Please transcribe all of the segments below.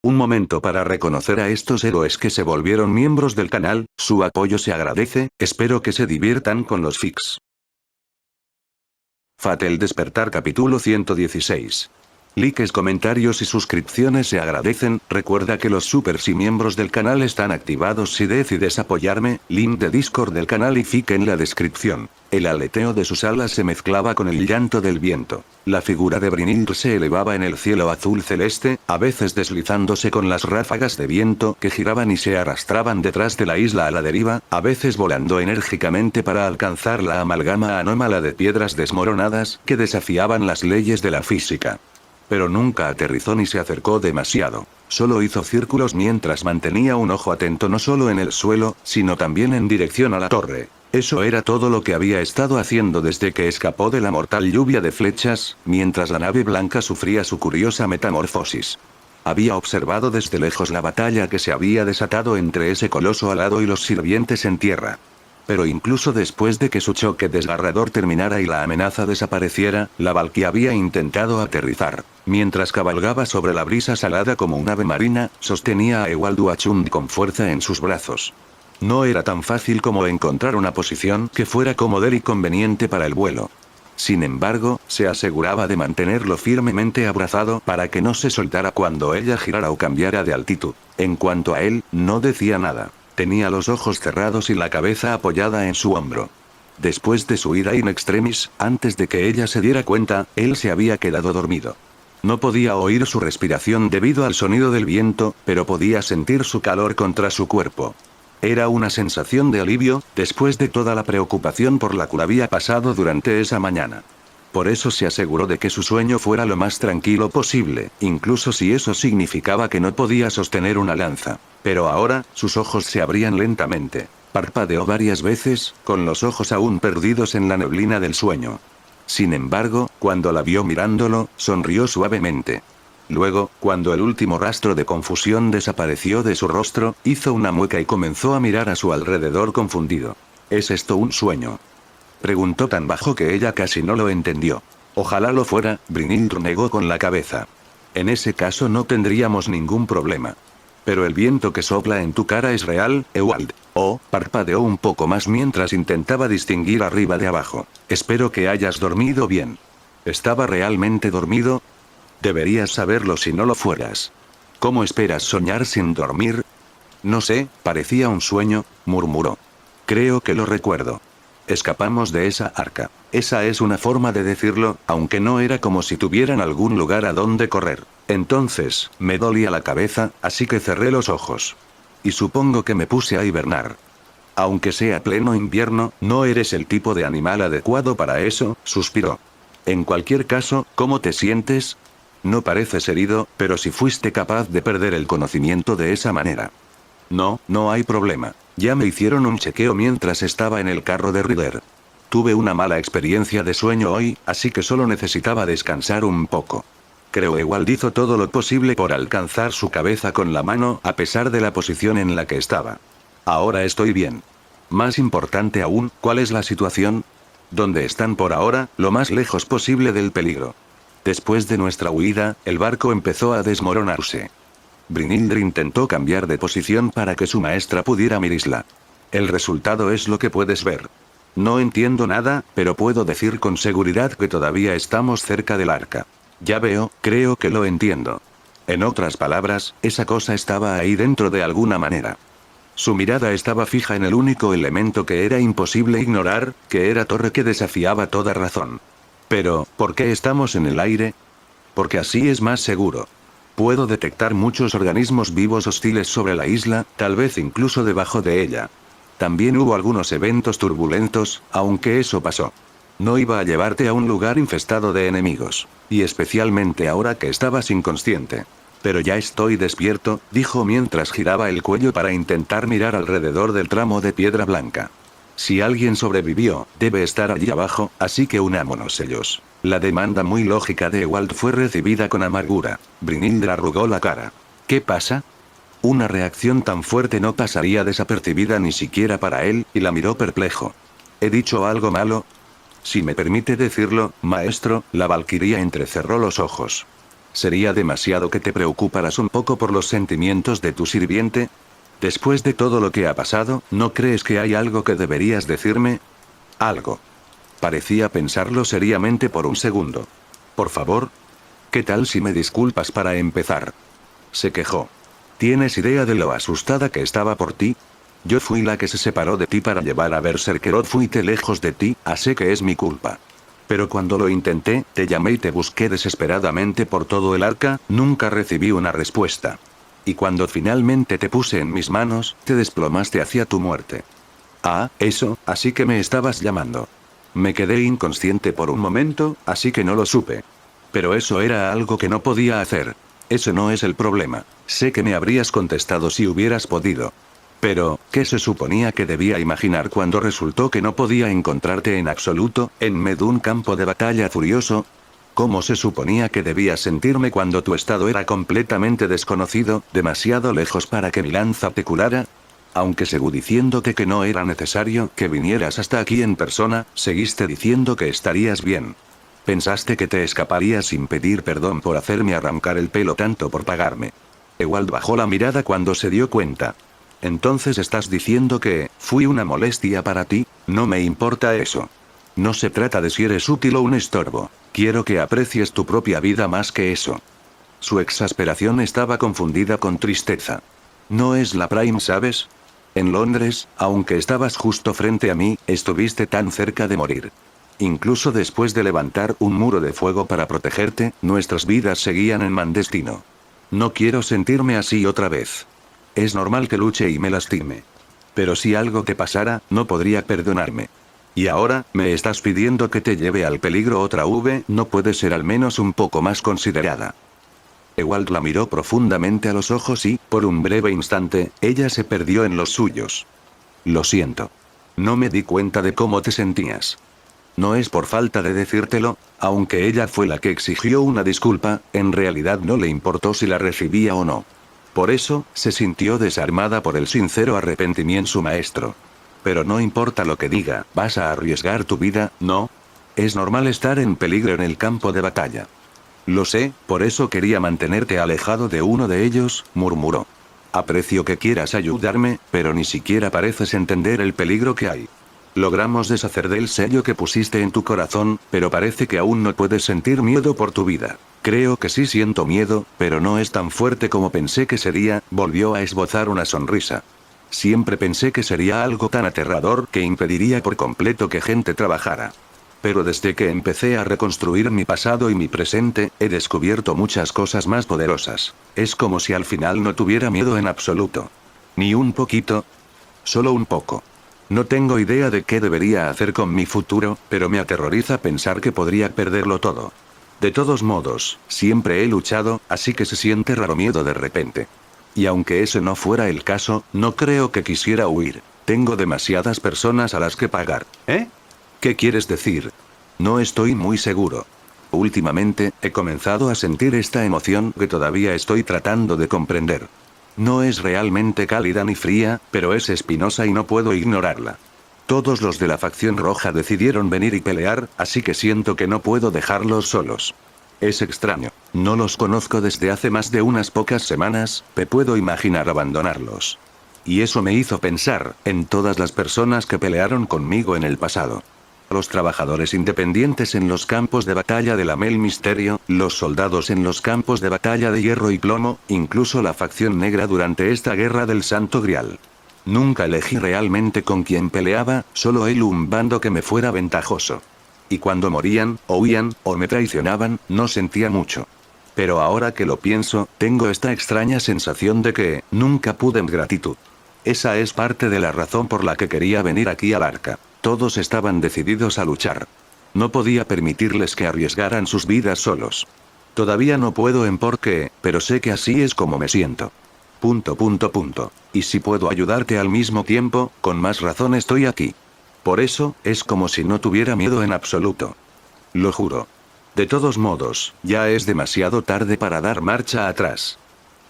Un momento para reconocer a estos héroes que se volvieron miembros del canal, su apoyo se agradece, espero que se diviertan con los fics. Fate el despertar capítulo 116. Likes, comentarios y suscripciones se agradecen. Recuerda que los supers y miembros del canal están activados si decides apoyarme, link de Discord del canal y fic en la descripción. El aleteo de sus alas se mezclaba con el llanto del viento. La figura de Brynhildr se elevaba en el cielo azul celeste, a veces deslizándose con las ráfagas de viento que giraban y se arrastraban detrás de la isla a la deriva, a veces volando enérgicamente para alcanzar la amalgama anómala de piedras desmoronadas que desafiaban las leyes de la física. Pero nunca aterrizó ni se acercó demasiado. Solo hizo círculos mientras mantenía un ojo atento no solo en el suelo, sino también en dirección a la torre. Eso era todo lo que había estado haciendo desde que escapó de la mortal lluvia de flechas, mientras la nave blanca sufría su curiosa metamorfosis. Había observado desde lejos la batalla que se había desatado entre ese coloso alado y los sirvientes en tierra. Pero incluso después de que su choque desgarrador terminara y la amenaza desapareciera, la Valkyrie había intentado aterrizar. Mientras cabalgaba sobre la brisa salada como un ave marina, sostenía a Ewalduachund con fuerza en sus brazos. No era tan fácil como encontrar una posición que fuera cómoda y conveniente para el vuelo. Sin embargo, se aseguraba de mantenerlo firmemente abrazado para que no se soltara cuando ella girara o cambiara de altitud. En cuanto a él, no decía nada. Tenía los ojos cerrados y la cabeza apoyada en su hombro. Después de su ida in extremis, antes de que ella se diera cuenta, él se había quedado dormido. No podía oír su respiración debido al sonido del viento, pero podía sentir su calor contra su cuerpo. Era una sensación de alivio, después de toda la preocupación por la que había pasado durante esa mañana. Por eso se aseguró de que su sueño fuera lo más tranquilo posible, incluso si eso significaba que no podía sostener una lanza. Pero ahora, sus ojos se abrían lentamente. Parpadeó varias veces, con los ojos aún perdidos en la neblina del sueño. Sin embargo, cuando la vio mirándolo, sonrió suavemente. Luego, cuando el último rastro de confusión desapareció de su rostro, hizo una mueca y comenzó a mirar a su alrededor confundido. ¿Es esto un sueño?, preguntó tan bajo que ella casi no lo entendió. Ojalá lo fuera, Brynhildr negó con la cabeza. En ese caso no tendríamos ningún problema. Pero el viento que sopla en tu cara es real, Ewald. Oh, parpadeó un poco más mientras intentaba distinguir arriba de abajo. Espero que hayas dormido bien. ¿Estaba realmente dormido? Deberías saberlo si no lo fueras. ¿Cómo esperas soñar sin dormir? No sé, parecía un sueño, murmuró. Creo que lo recuerdo. Escapamos de esa arca. Esa es una forma de decirlo, aunque no era como si tuvieran algún lugar a donde correr. Entonces, me dolía la cabeza, así que cerré los ojos. Y supongo que me puse a hibernar. Aunque sea pleno invierno, no eres el tipo de animal adecuado para eso, suspiró. En cualquier caso, ¿cómo te sientes? No pareces herido, pero si fuiste capaz de perder el conocimiento de esa manera. No, no hay problema. Ya me hicieron un chequeo mientras estaba en el carro de Ryder. Tuve una mala experiencia de sueño hoy, así que solo necesitaba descansar un poco. Creo Ewald hizo todo lo posible por alcanzar su cabeza con la mano, a pesar de la posición en la que estaba. Ahora estoy bien. Más importante aún, ¿cuál es la situación? ¿Dónde están por ahora? Lo más lejos posible del peligro. Después de nuestra huida, el barco empezó a desmoronarse. Brynhildr intentó cambiar de posición para que su maestra pudiera mirisla. El resultado es lo que puedes ver. No entiendo nada, pero puedo decir con seguridad que todavía estamos cerca del arca. Ya veo, creo que lo entiendo. En otras palabras, esa cosa estaba ahí dentro de alguna manera. Su mirada estaba fija en el único elemento que era imposible ignorar, que era torre que desafiaba toda razón. Pero, ¿por qué estamos en el aire? Porque así es más seguro. Puedo detectar muchos organismos vivos hostiles sobre la isla, tal vez incluso debajo de ella. También hubo algunos eventos turbulentos, aunque eso pasó. No iba a llevarte a un lugar infestado de enemigos. Y especialmente ahora que estabas inconsciente. Pero ya estoy despierto, dijo mientras giraba el cuello para intentar mirar alrededor del tramo de piedra blanca. Si alguien sobrevivió, debe estar allí abajo, así que unámonos ellos. La demanda muy lógica de Ewald fue recibida con amargura. Brynhildr arrugó la cara. ¿Qué pasa? Una reacción tan fuerte no pasaría desapercibida ni siquiera para él, y la miró perplejo. ¿He dicho algo malo? Si me permite decirlo, maestro, la valquiria entrecerró los ojos. ¿Sería demasiado que te preocuparas un poco por los sentimientos de tu sirviente? Después de todo lo que ha pasado, ¿no crees que hay algo que deberías decirme? Algo. Parecía pensarlo seriamente por un segundo. Por favor. ¿Qué tal si me disculpas para empezar? Se quejó. ¿Tienes idea de lo asustada que estaba por ti? Yo fui la que se separó de ti para llevar a Berserkerot, fuiste lejos de ti, así que es mi culpa. Pero cuando lo intenté, te llamé y te busqué desesperadamente por todo el arca, nunca recibí una respuesta. Y cuando finalmente te puse en mis manos, te desplomaste hacia tu muerte. Ah, eso, así que me estabas llamando. Me quedé inconsciente por un momento, así que no lo supe. Pero eso era algo que no podía hacer. Eso no es el problema. Sé que me habrías contestado si hubieras podido. Pero, ¿qué se suponía que debía imaginar cuando resultó que no podía encontrarte en absoluto, en medio de un campo de batalla furioso? ¿Cómo se suponía que debía sentirme cuando tu estado era completamente desconocido, demasiado lejos para que mi lanza te curara? Aunque seguí diciéndote que no era necesario que vinieras hasta aquí en persona, seguiste diciendo que estarías bien. Pensaste que te escaparías sin pedir perdón por hacerme arrancar el pelo tanto por pagarme. Ewald bajó la mirada cuando se dio cuenta. Entonces estás diciendo que fui una molestia para ti. No me importa eso. No se trata de si eres útil o un estorbo. Quiero que aprecies tu propia vida más que eso. Su exasperación estaba confundida con tristeza. No es la Prime, ¿sabes? En Londres, aunque estabas justo frente a mí, estuviste tan cerca de morir. Incluso después de levantar un muro de fuego para protegerte, nuestras vidas seguían en mandestino. No quiero sentirme así otra vez. Es normal que luche y me lastime. Pero si algo te pasara, no podría perdonarme. Y ahora, me estás pidiendo que te lleve al peligro otra V, ¿no puede ser al menos un poco más considerada? Ewald la miró profundamente a los ojos y, por un breve instante, ella se perdió en los suyos. Lo siento. No me di cuenta de cómo te sentías. No es por falta de decírtelo, aunque ella fue la que exigió una disculpa, en realidad no le importó si la recibía o no. Por eso, se sintió desarmada por el sincero arrepentimiento su maestro. Pero no importa lo que diga, ¿vas a arriesgar tu vida, no? Es normal estar en peligro en el campo de batalla. Lo sé, por eso quería mantenerte alejado de uno de ellos, murmuró. Aprecio que quieras ayudarme, pero ni siquiera pareces entender el peligro que hay. Logramos deshacer del sello que pusiste en tu corazón, pero parece que aún no puedes sentir miedo por tu vida. Creo que sí siento miedo, pero no es tan fuerte como pensé que sería, volvió a esbozar una sonrisa. Siempre pensé que sería algo tan aterrador que impediría por completo que gente trabajara. Pero desde que empecé a reconstruir mi pasado y mi presente, he descubierto muchas cosas más poderosas. Es como si al final no tuviera miedo en absoluto. Ni un poquito. Solo un poco. No tengo idea de qué debería hacer con mi futuro, pero me aterroriza pensar que podría perderlo todo. De todos modos, siempre he luchado, así que se siente raro miedo de repente. Y aunque ese no fuera el caso, no creo que quisiera huir. Tengo demasiadas personas a las que pagar. ¿Eh? ¿Qué quieres decir? No estoy muy seguro. Últimamente, he comenzado a sentir esta emoción que todavía estoy tratando de comprender. No es realmente cálida ni fría, pero es espinosa y no puedo ignorarla. Todos los de la facción roja decidieron venir y pelear, así que siento que no puedo dejarlos solos. Es extraño. No los conozco desde hace más de unas pocas semanas, pero puedo imaginar abandonarlos. Y eso me hizo pensar en todas las personas que pelearon conmigo en el pasado. Los trabajadores independientes en los campos de batalla de la Mel Misterio, los soldados en los campos de batalla de Hierro y Plomo, incluso la facción negra durante esta guerra del Santo Grial. Nunca elegí realmente con quién peleaba, solo él un bando que me fuera ventajoso. Y cuando morían, o huían, o me traicionaban, no sentía mucho. Pero ahora que lo pienso, tengo esta extraña sensación de que nunca pude en gratitud. Esa es parte de la razón por la que quería venir aquí al arca. Todos estaban decididos a luchar. No podía permitirles que arriesgaran sus vidas solos. Todavía no puedo en por qué, pero sé que así es como me siento. ... Y si puedo ayudarte al mismo tiempo, con más razón estoy aquí. Por eso, es como si no tuviera miedo en absoluto. Lo juro. De todos modos, ya es demasiado tarde para dar marcha atrás.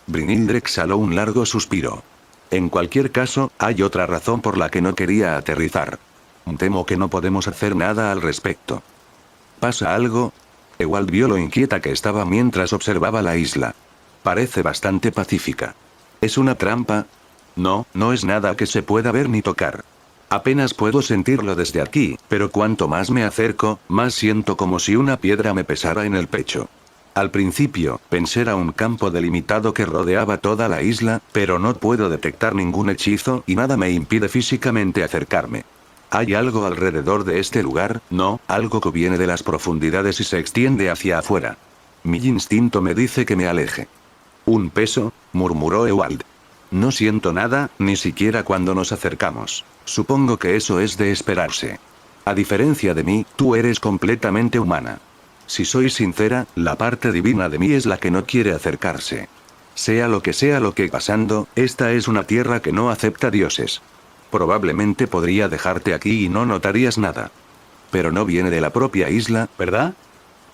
Brynhildr exhaló un largo suspiro. En cualquier caso, hay otra razón por la que no quería aterrizar. Temo que no podemos hacer nada al respecto. ¿Pasa algo? Ewald vio lo inquieta que estaba mientras observaba la isla. Parece bastante pacífica. ¿Es una trampa? No, no es nada que se pueda ver ni tocar. Apenas puedo sentirlo desde aquí, pero cuanto más me acerco, más siento como si una piedra me pesara en el pecho. Al principio, pensé era un campo delimitado que rodeaba toda la isla, pero no puedo detectar ningún hechizo y nada me impide físicamente acercarme. ¿Hay algo alrededor de este lugar? No, algo que viene de las profundidades y se extiende hacia afuera. Mi instinto me dice que me aleje. ¿Un peso?, murmuró Ewald. No siento nada, ni siquiera cuando nos acercamos. Supongo que eso es de esperarse. A diferencia de mí, tú eres completamente humana. Si soy sincera, la parte divina de mí es la que no quiere acercarse. Sea lo que pasando, esta es una tierra que no acepta dioses. Probablemente podría dejarte aquí y no notarías nada. Pero no viene de la propia isla, ¿verdad?,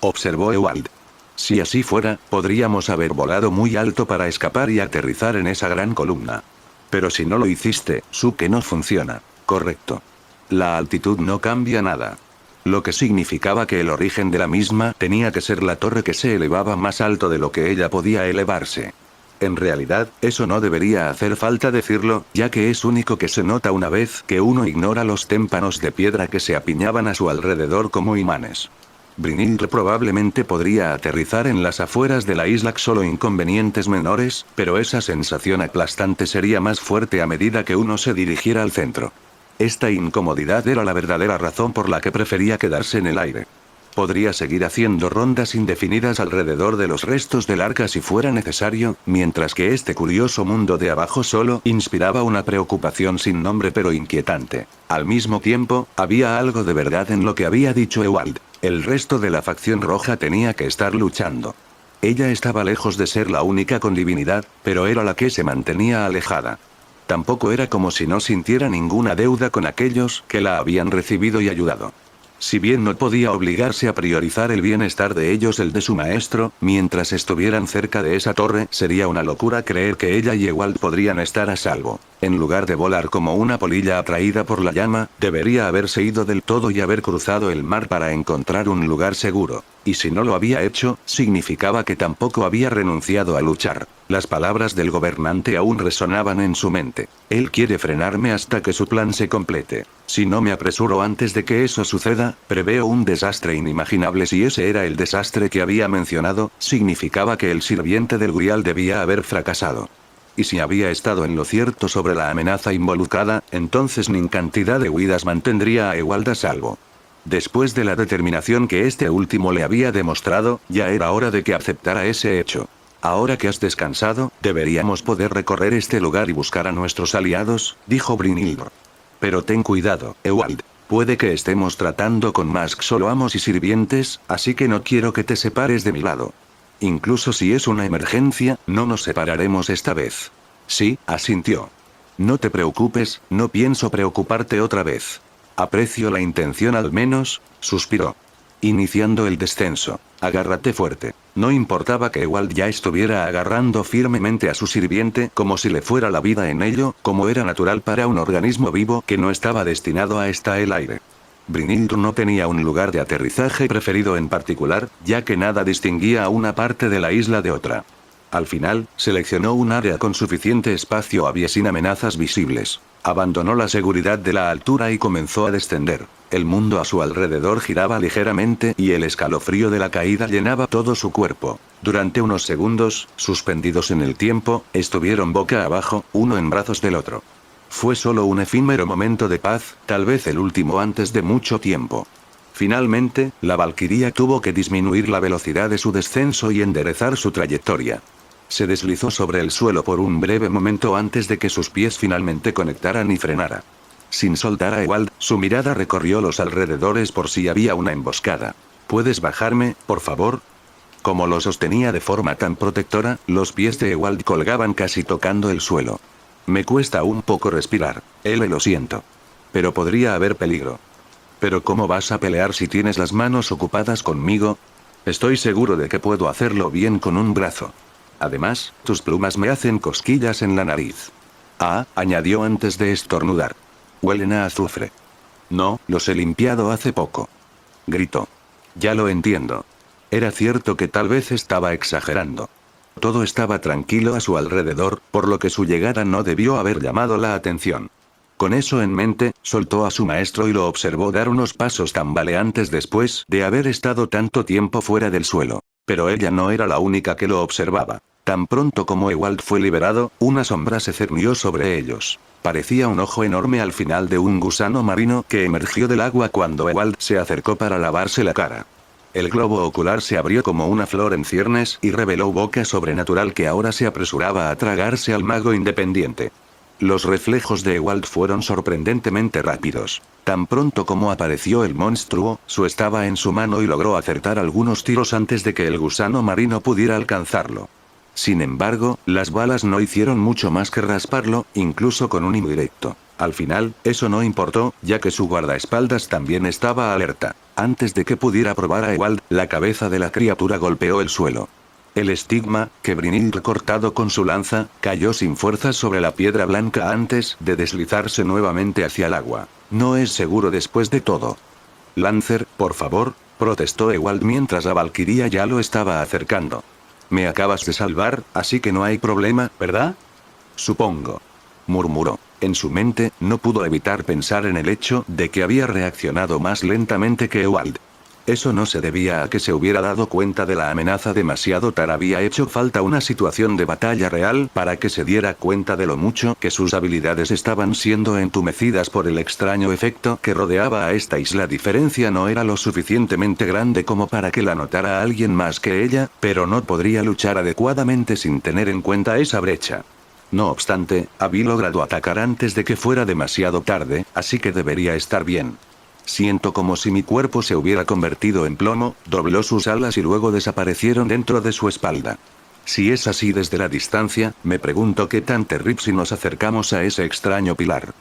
observó Ewald. Si así fuera, podríamos haber volado muy alto para escapar y aterrizar en esa gran columna. Pero si no lo hiciste, su que no funciona. Correcto. La altitud no cambia nada. Lo que significaba que el origen de la misma tenía que ser la torre que se elevaba más alto de lo que ella podía elevarse. En realidad, eso no debería hacer falta decirlo, ya que es único que se nota una vez que uno ignora los témpanos de piedra que se apiñaban a su alrededor como imanes. Brynhilde probablemente podría aterrizar en las afueras de la isla solo inconvenientes menores, pero esa sensación aplastante sería más fuerte a medida que uno se dirigiera al centro. Esta incomodidad era la verdadera razón por la que prefería quedarse en el aire. Podría seguir haciendo rondas indefinidas alrededor de los restos del arca si fuera necesario, mientras que este curioso mundo de abajo solo inspiraba una preocupación sin nombre pero inquietante. Al mismo tiempo, había algo de verdad en lo que había dicho Ewald. El resto de la facción roja tenía que estar luchando. Ella estaba lejos de ser la única con divinidad, pero era la que se mantenía alejada. Tampoco era como si no sintiera ninguna deuda con aquellos que la habían recibido y ayudado. Si bien no podía obligarse a priorizar el bienestar de ellos el de su maestro, mientras estuvieran cerca de esa torre, sería una locura creer que ella y Ewald podrían estar a salvo. En lugar de volar como una polilla atraída por la llama, debería haberse ido del todo y haber cruzado el mar para encontrar un lugar seguro. Y si no lo había hecho, significaba que tampoco había renunciado a luchar. Las palabras del gobernante aún resonaban en su mente. Él quiere frenarme hasta que su plan se complete. Si no me apresuro antes de que eso suceda, preveo un desastre inimaginable. Si ese era el desastre que había mencionado, significaba que el sirviente del Grial debía haber fracasado. Y si había estado en lo cierto sobre la amenaza involucrada, entonces ni cantidad de huidas mantendría a Ewald a salvo. Después de la determinación que este último le había demostrado, ya era hora de que aceptara ese hecho. Ahora que has descansado, deberíamos poder recorrer este lugar y buscar a nuestros aliados, dijo Brynhilde. Pero ten cuidado, Ewald. Puede que estemos tratando con más solo amos y sirvientes, así que no quiero que te separes de mi lado. Incluso si es una emergencia, no nos separaremos esta vez. Sí, asintió. No te preocupes, no pienso preocuparte otra vez. Aprecio la intención al menos, suspiró. Iniciando el descenso. Agárrate fuerte. No importaba que Ewald ya estuviera agarrando firmemente a su sirviente como si le fuera la vida en ello, como era natural para un organismo vivo que no estaba destinado a estar el aire. Brynhilde no tenía un lugar de aterrizaje preferido en particular, ya que nada distinguía a una parte de la isla de otra. Al final, seleccionó un área con suficiente espacio había sin amenazas visibles. Abandonó la seguridad de la altura y comenzó a descender. El mundo a su alrededor giraba ligeramente y el escalofrío de la caída llenaba todo su cuerpo. Durante unos segundos, suspendidos en el tiempo, estuvieron boca abajo, uno en brazos del otro. Fue solo un efímero momento de paz, tal vez el último antes de mucho tiempo. Finalmente, la valquiria tuvo que disminuir la velocidad de su descenso y enderezar su trayectoria. Se deslizó sobre el suelo por un breve momento antes de que sus pies finalmente conectaran y frenara. Sin soltar a Ewald, su mirada recorrió los alrededores por si había una emboscada. ¿Puedes bajarme, por favor? Como lo sostenía de forma tan protectora, los pies de Ewald colgaban casi tocando el suelo. Me cuesta un poco respirar. Lo siento. Pero podría haber peligro. ¿Pero cómo vas a pelear si tienes las manos ocupadas conmigo? Estoy seguro de que puedo hacerlo bien con un brazo. Además, tus plumas me hacen cosquillas en la nariz. Ah, añadió antes de estornudar. Huelen a azufre. No, los he limpiado hace poco. Gritó. Ya lo entiendo. Era cierto que tal vez estaba exagerando. Todo estaba tranquilo a su alrededor, por lo que su llegada no debió haber llamado la atención. Con eso en mente, soltó a su maestro y lo observó dar unos pasos tambaleantes después de haber estado tanto tiempo fuera del suelo. Pero ella no era la única que lo observaba. Tan pronto como Ewald fue liberado, una sombra se cernió sobre ellos. Parecía un ojo enorme al final de un gusano marino que emergió del agua cuando Ewald se acercó para lavarse la cara. El globo ocular se abrió como una flor en ciernes y reveló boca sobrenatural que ahora se apresuraba a tragarse al mago independiente. Los reflejos de Ewald fueron sorprendentemente rápidos. Tan pronto como apareció el monstruo, su estaba en su mano y logró acertar algunos tiros antes de que el gusano marino pudiera alcanzarlo. Sin embargo, las balas no hicieron mucho más que rasparlo, incluso con un indirecto. Al final, eso no importó, ya que su guardaespaldas también estaba alerta. Antes de que pudiera probar a Ewald, la cabeza de la criatura golpeó el suelo. El estigma, que Brynhilde cortado con su lanza, cayó sin fuerza sobre la piedra blanca antes de deslizarse nuevamente hacia el agua. No es seguro después de todo. Lancer, por favor, protestó Ewald mientras la valquiria ya lo estaba acercando. Me acabas de salvar, así que no hay problema, ¿verdad? Supongo. Murmuró. En su mente, no pudo evitar pensar en el hecho de que había reaccionado más lentamente que Ewald. Eso no se debía a que se hubiera dado cuenta de la amenaza demasiado tarde. Había hecho falta una situación de batalla real para que se diera cuenta de lo mucho que sus habilidades estaban siendo entumecidas por el extraño efecto que rodeaba a esta isla. La diferencia no era lo suficientemente grande como para que la notara alguien más que ella, pero no podría luchar adecuadamente sin tener en cuenta esa brecha. No obstante, había logrado atacar antes de que fuera demasiado tarde, así que debería estar bien. Siento como si mi cuerpo se hubiera convertido en plomo, dobló sus alas y luego desaparecieron dentro de su espalda. Si es así desde la distancia, me pregunto qué tan terrible si nos acercamos a ese extraño pilar.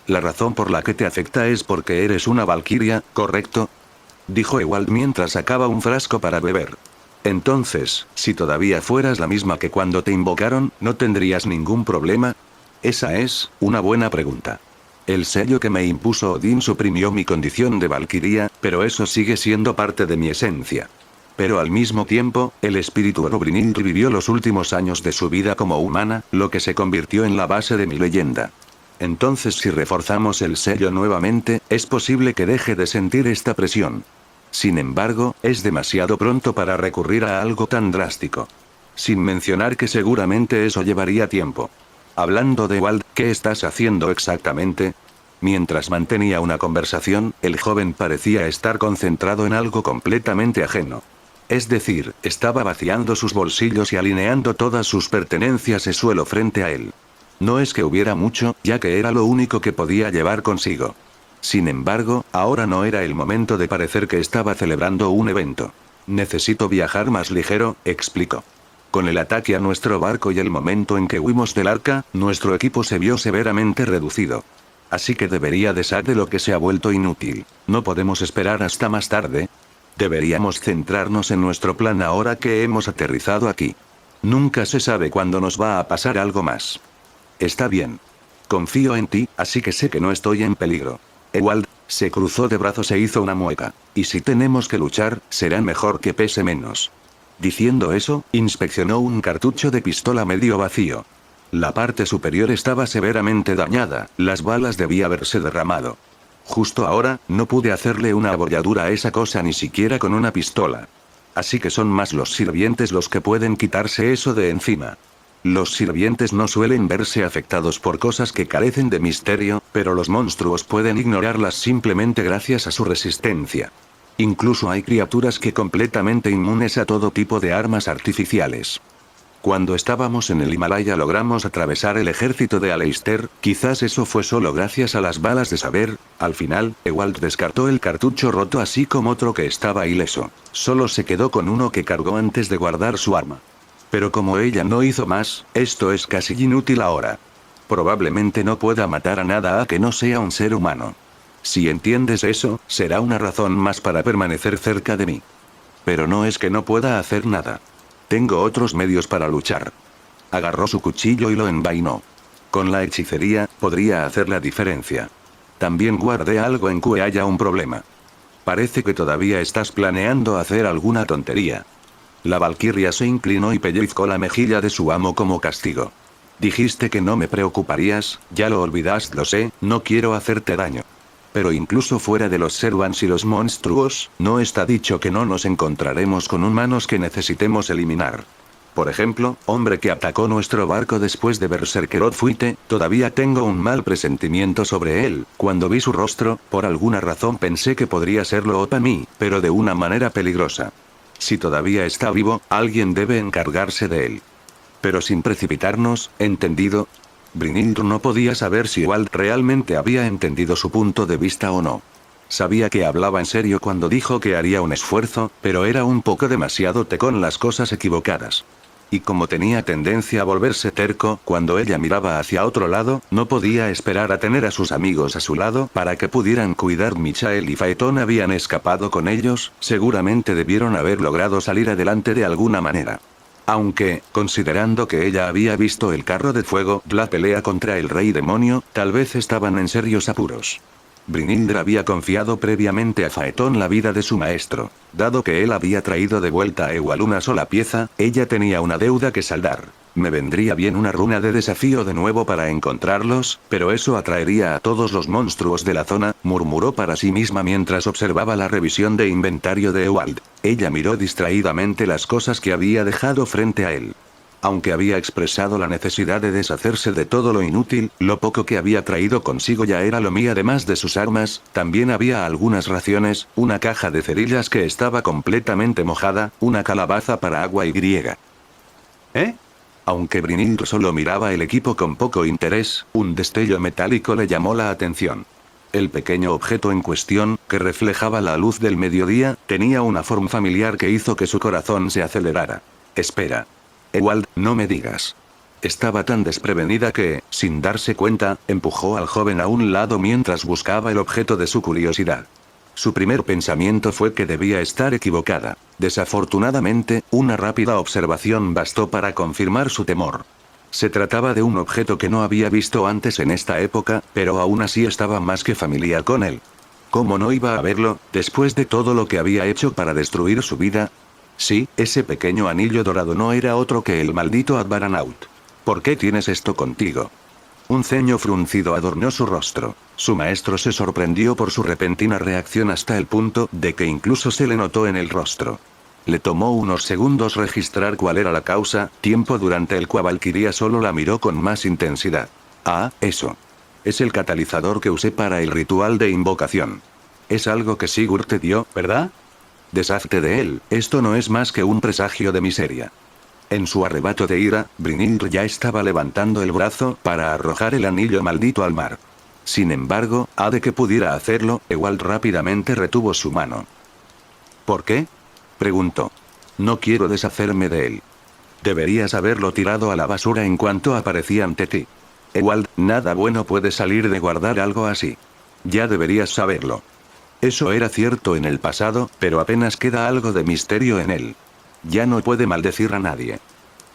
La razón por la que te afecta es porque eres una valquiria, ¿correcto? Dijo Ewald mientras sacaba un frasco para beber. Entonces, si todavía fueras la misma que cuando te invocaron, ¿no tendrías ningún problema? Esa es una buena pregunta. El sello que me impuso Odín suprimió mi condición de valquiria, pero eso sigue siendo parte de mi esencia. Pero al mismo tiempo, el espíritu de Brynhilde vivió los últimos años de su vida como humana, lo que se convirtió en la base de mi leyenda. Entonces, si reforzamos el sello nuevamente, es posible que deje de sentir esta presión. Sin embargo, es demasiado pronto para recurrir a algo tan drástico. Sin mencionar que seguramente eso llevaría tiempo. Hablando de Ewald, ¿qué estás haciendo exactamente? Mientras mantenía una conversación, el joven parecía estar concentrado en algo completamente ajeno. Es decir, estaba vaciando sus bolsillos y alineando todas sus pertenencias en suelo frente a él. No es que hubiera mucho, ya que era lo único que podía llevar consigo. Sin embargo, ahora no era el momento de parecer que estaba celebrando un evento. Necesito viajar más ligero, explicó. Con el ataque a nuestro barco y el momento en que huimos del arca, nuestro equipo se vio severamente reducido. Así que debería deshacer de lo que se ha vuelto inútil. No podemos esperar hasta más tarde. Deberíamos centrarnos en nuestro plan ahora que hemos aterrizado aquí. Nunca se sabe cuándo nos va a pasar algo más. Está bien. Confío en ti, así que sé que no estoy en peligro. Ewald se cruzó de brazos e hizo una mueca. Y si tenemos que luchar, será mejor que pese menos. Diciendo eso, inspeccionó un cartucho de pistola medio vacío. La parte superior estaba severamente dañada, las balas debían haberse derramado. Justo ahora, no pude hacerle una abolladura a esa cosa ni siquiera con una pistola. Así que son más los sirvientes los que pueden quitarse eso de encima. Los sirvientes no suelen verse afectados por cosas que carecen de misterio, pero los monstruos pueden ignorarlas simplemente gracias a su resistencia. Incluso hay criaturas que completamente inmunes a todo tipo de armas artificiales. Cuando estábamos en el Himalaya logramos atravesar el ejército de Aleister, quizás eso fue solo gracias a las balas de saber. Al final, Ewald descartó el cartucho roto así como otro que estaba ileso. Solo se quedó con uno que cargó antes de guardar su arma. Pero como ella no hizo más, esto es casi inútil ahora. Probablemente no pueda matar a nada a que no sea un ser humano. Si entiendes eso, será una razón más para permanecer cerca de mí. Pero no es que no pueda hacer nada. Tengo otros medios para luchar. Agarró su cuchillo y lo envainó. Con la hechicería, podría hacer la diferencia. También guardé algo en que haya un problema. Parece que todavía estás planeando hacer alguna tontería. La valquiria se inclinó y pellizcó la mejilla de su amo como castigo. Dijiste que no me preocuparías, ya lo olvidaste, lo sé, no quiero hacerte daño. Pero incluso fuera de los Servants y los monstruos, no está dicho que no nos encontraremos con humanos que necesitemos eliminar. Por ejemplo, hombre que atacó nuestro barco después de Berserkerot Fuite, todavía tengo un mal presentimiento sobre él. Cuando vi su rostro, por alguna razón pensé que podría serlo Opami, pero de una manera peligrosa. Si todavía está vivo, alguien debe encargarse de él. Pero sin precipitarnos, ¿entendido? Brynhildur no podía saber si Ewald realmente había entendido su punto de vista o no. Sabía que hablaba en serio cuando dijo que haría un esfuerzo, pero era un poco demasiado con las cosas equivocadas. Y como tenía tendencia a volverse terco, cuando ella miraba hacia otro lado, no podía esperar a tener a sus amigos a su lado para que pudieran cuidar. Michael y Phaeton habían escapado con ellos, seguramente debieron haber logrado salir adelante de alguna manera. Aunque, considerando que ella había visto el carro de fuego, la pelea contra el rey demonio, tal vez estaban en serios apuros. Brynhildur había confiado previamente a Phaeton la vida de su maestro. Dado que él había traído de vuelta a Ewald una sola pieza, ella tenía una deuda que saldar. Me vendría bien una runa de desafío de nuevo para encontrarlos, pero eso atraería a todos los monstruos de la zona, murmuró para sí misma mientras observaba la revisión de inventario de Ewald. Ella miró distraídamente las cosas que había dejado frente a él. Aunque había expresado la necesidad de deshacerse de todo lo inútil, lo poco que había traído consigo ya era lo mío. Además de sus armas, también había algunas raciones, una caja de cerillas que estaba completamente mojada, una calabaza para agua y griega. ¿Eh? Aunque Brynhildur solo miraba el equipo con poco interés, un destello metálico le llamó la atención. El pequeño objeto en cuestión, que reflejaba la luz del mediodía, tenía una forma familiar que hizo que su corazón se acelerara. Espera. Ewald, no me digas. Estaba tan desprevenida que, sin darse cuenta, empujó al joven a un lado mientras buscaba el objeto de su curiosidad. Su primer pensamiento fue que debía estar equivocada. Desafortunadamente, una rápida observación bastó para confirmar su temor. Se trataba de un objeto que no había visto antes en esta época, pero aún así estaba más que familiar con él. ¿Cómo no iba a verlo, después de todo lo que había hecho para destruir su vida? Sí, ese pequeño anillo dorado no era otro que el maldito Advaranaut. ¿Por qué tienes esto contigo? Un ceño fruncido adornó su rostro. Su maestro se sorprendió por su repentina reacción hasta el punto de que incluso se le notó en el rostro. Le tomó unos segundos registrar cuál era la causa, tiempo durante el cual Valkyria solo la miró con más intensidad. Ah, eso. Es el catalizador que usé para el ritual de invocación. Es algo que Sigurd te dio, ¿verdad? Deshazte de él, esto no es más que un presagio de miseria. En su arrebato de ira, Brynhildur ya estaba levantando el brazo para arrojar el anillo maldito al mar. Sin embargo, a de que pudiera hacerlo, Ewald rápidamente retuvo su mano. ¿Por qué? Preguntó. No quiero deshacerme de él. Deberías haberlo tirado a la basura en cuanto aparecía ante ti. Ewald, nada bueno puede salir de guardar algo así. Ya deberías saberlo. Eso era cierto en el pasado, pero apenas queda algo de misterio en él. Ya no puede maldecir a nadie.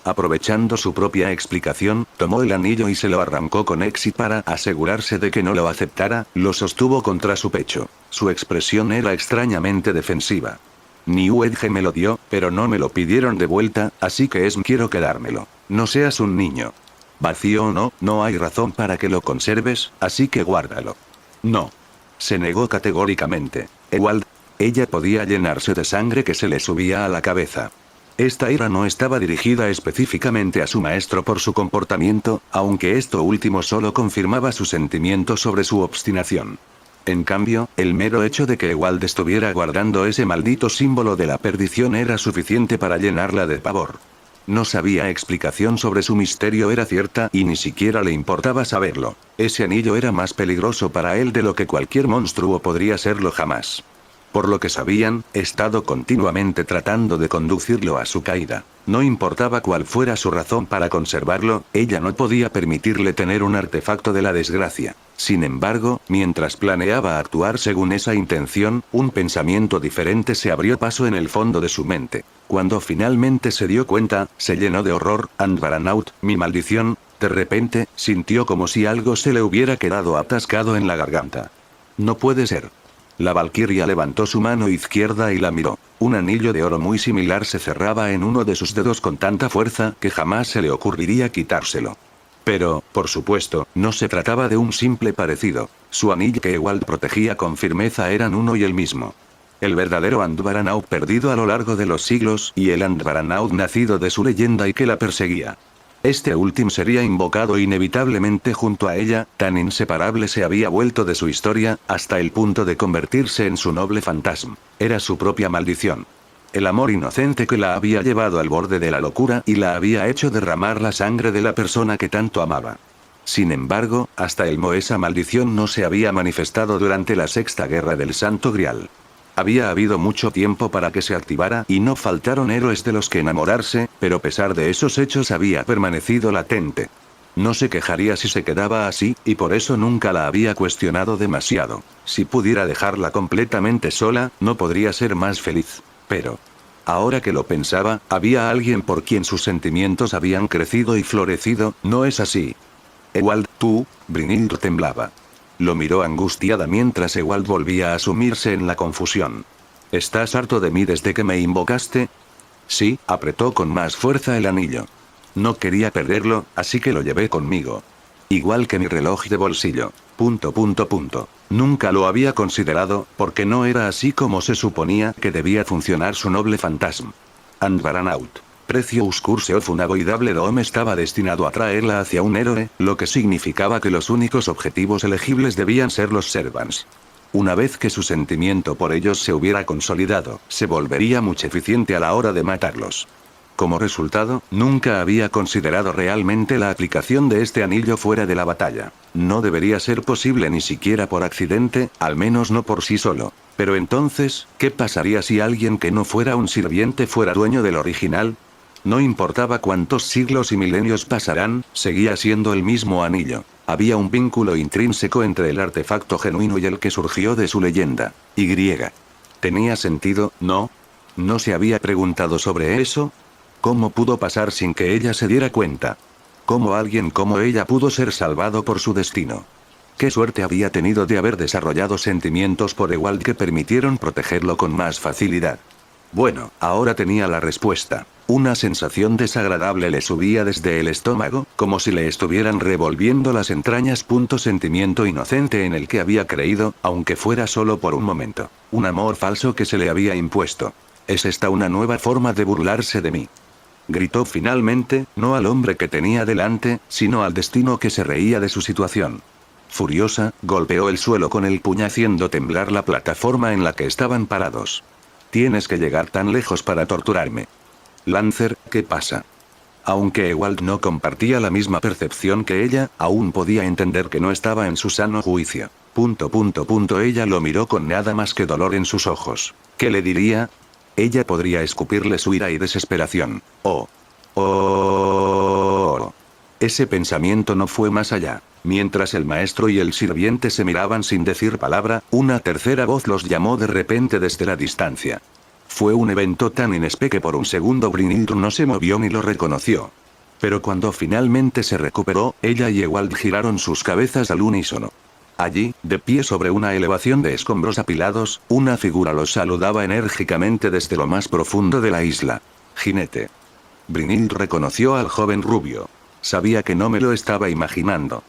Aprovechando su propia explicación, tomó el anillo y se lo arrancó con éxito para asegurarse de que no lo aceptara, lo sostuvo contra su pecho. Su expresión era extrañamente defensiva. New Edge me lo dio, pero no me lo pidieron de vuelta, así que quiero quedármelo. No seas un niño. Vacío o no, no hay razón para que lo conserves, así que guárdalo. No. Se negó categóricamente. Ewald. Ella podía llenarse de sangre que se le subía a la cabeza. Esta ira no estaba dirigida específicamente a su maestro por su comportamiento, aunque esto último solo confirmaba su sentimiento sobre su obstinación. En cambio, el mero hecho de que Ewald estuviera guardando ese maldito símbolo de la perdición era suficiente para llenarla de pavor. No sabía explicación sobre su misterio era cierta y ni siquiera le importaba saberlo. Ese anillo era más peligroso para él de lo que cualquier monstruo podría serlo jamás. Por lo que sabían, estado continuamente tratando de conducirlo a su caída. No importaba cuál fuera su razón para conservarlo, ella no podía permitirle tener un artefacto de la desgracia. Sin embargo, mientras planeaba actuar según esa intención, un pensamiento diferente se abrió paso en el fondo de su mente. Cuando finalmente se dio cuenta, se llenó de horror. Andvaranaut, mi maldición. De repente, sintió como si algo se le hubiera quedado atascado en la garganta. No puede ser. La valquiria levantó su mano izquierda y la miró. Un anillo de oro muy similar se cerraba en uno de sus dedos con tanta fuerza que jamás se le ocurriría quitárselo. Pero, por supuesto, no se trataba de un simple parecido. Su anillo que Ewald protegía con firmeza eran uno y el mismo. El verdadero Andvaranaut perdido a lo largo de los siglos y el Andvaranaut nacido de su leyenda y que la perseguía. Este último sería invocado inevitablemente junto a ella, tan inseparable se había vuelto de su historia, hasta el punto de convertirse en su noble fantasma. Era su propia maldición. El amor inocente que la había llevado al borde de la locura y la había hecho derramar la sangre de la persona que tanto amaba. Sin embargo, hasta el esa maldición no se había manifestado durante la Sexta Guerra del Santo Grial. Había habido mucho tiempo para que se activara y no faltaron héroes de los que enamorarse, pero a pesar de esos hechos había permanecido latente. No se quejaría si se quedaba así, y por eso nunca la había cuestionado demasiado. Si pudiera dejarla completamente sola, no podría ser más feliz. Pero, ahora que lo pensaba, había alguien por quien sus sentimientos habían crecido y florecido, ¿no es así? Ewald, tú, Brynhilde temblaba. Lo miró angustiada mientras Ewald volvía a sumirse en la confusión. ¿Estás harto de mí desde que me invocaste? Sí, apretó con más fuerza el anillo. No quería perderlo, así que lo llevé conmigo. Igual que mi reloj de bolsillo. ... Nunca lo había considerado, porque no era así como se suponía que debía funcionar su noble fantasma. Andvaranaut. Precio Uskurseof un aboidable dom estaba destinado a traerla hacia un héroe, lo que significaba que los únicos objetivos elegibles debían ser los Servants. Una vez que su sentimiento por ellos se hubiera consolidado, se volvería mucho eficiente a la hora de matarlos. Como resultado, nunca había considerado realmente la aplicación de este anillo fuera de la batalla. No debería ser posible ni siquiera por accidente, al menos no por sí solo. Pero entonces, ¿qué pasaría si alguien que no fuera un sirviente fuera dueño del original? No importaba cuántos siglos y milenios pasarán, seguía siendo el mismo anillo. Había un vínculo intrínseco entre el artefacto genuino y el que surgió de su leyenda. Y. ¿Tenía sentido, no? ¿No se había preguntado sobre eso? ¿Cómo pudo pasar sin que ella se diera cuenta? ¿Cómo alguien como ella pudo ser salvado por su destino? ¿Qué suerte había tenido de haber desarrollado sentimientos por Ewald que permitieron protegerlo con más facilidad? Bueno, ahora tenía la respuesta. Una sensación desagradable le subía desde el estómago, como si le estuvieran revolviendo las entrañas. Sentimiento inocente en el que había creído, aunque fuera solo por un momento. Un amor falso que se le había impuesto. ¿Es esta una nueva forma de burlarse de mí? Gritó finalmente, no al hombre que tenía delante, sino al destino que se reía de su situación. Furiosa, golpeó el suelo con el puño haciendo temblar la plataforma en la que estaban parados. Tienes que llegar tan lejos para torturarme. Lancer, ¿qué pasa? Aunque Ewald no compartía la misma percepción que ella, aún podía entender que no estaba en su sano juicio. Ella lo miró con nada más que dolor en sus ojos. ¿Qué le diría? Ella podría escupirle su ira y desesperación. Ese pensamiento no fue más allá. Mientras el maestro y el sirviente se miraban sin decir palabra, una tercera voz los llamó de repente desde la distancia. Fue un evento tan inesperado que por un segundo Brynhilde no se movió ni lo reconoció. Pero cuando finalmente se recuperó, ella y Ewald giraron sus cabezas al unísono. Allí, de pie sobre una elevación de escombros apilados, una figura los saludaba enérgicamente desde lo más profundo de la isla. Jinete. Brynhilde reconoció al joven rubio. Sabía que no me lo estaba imaginando.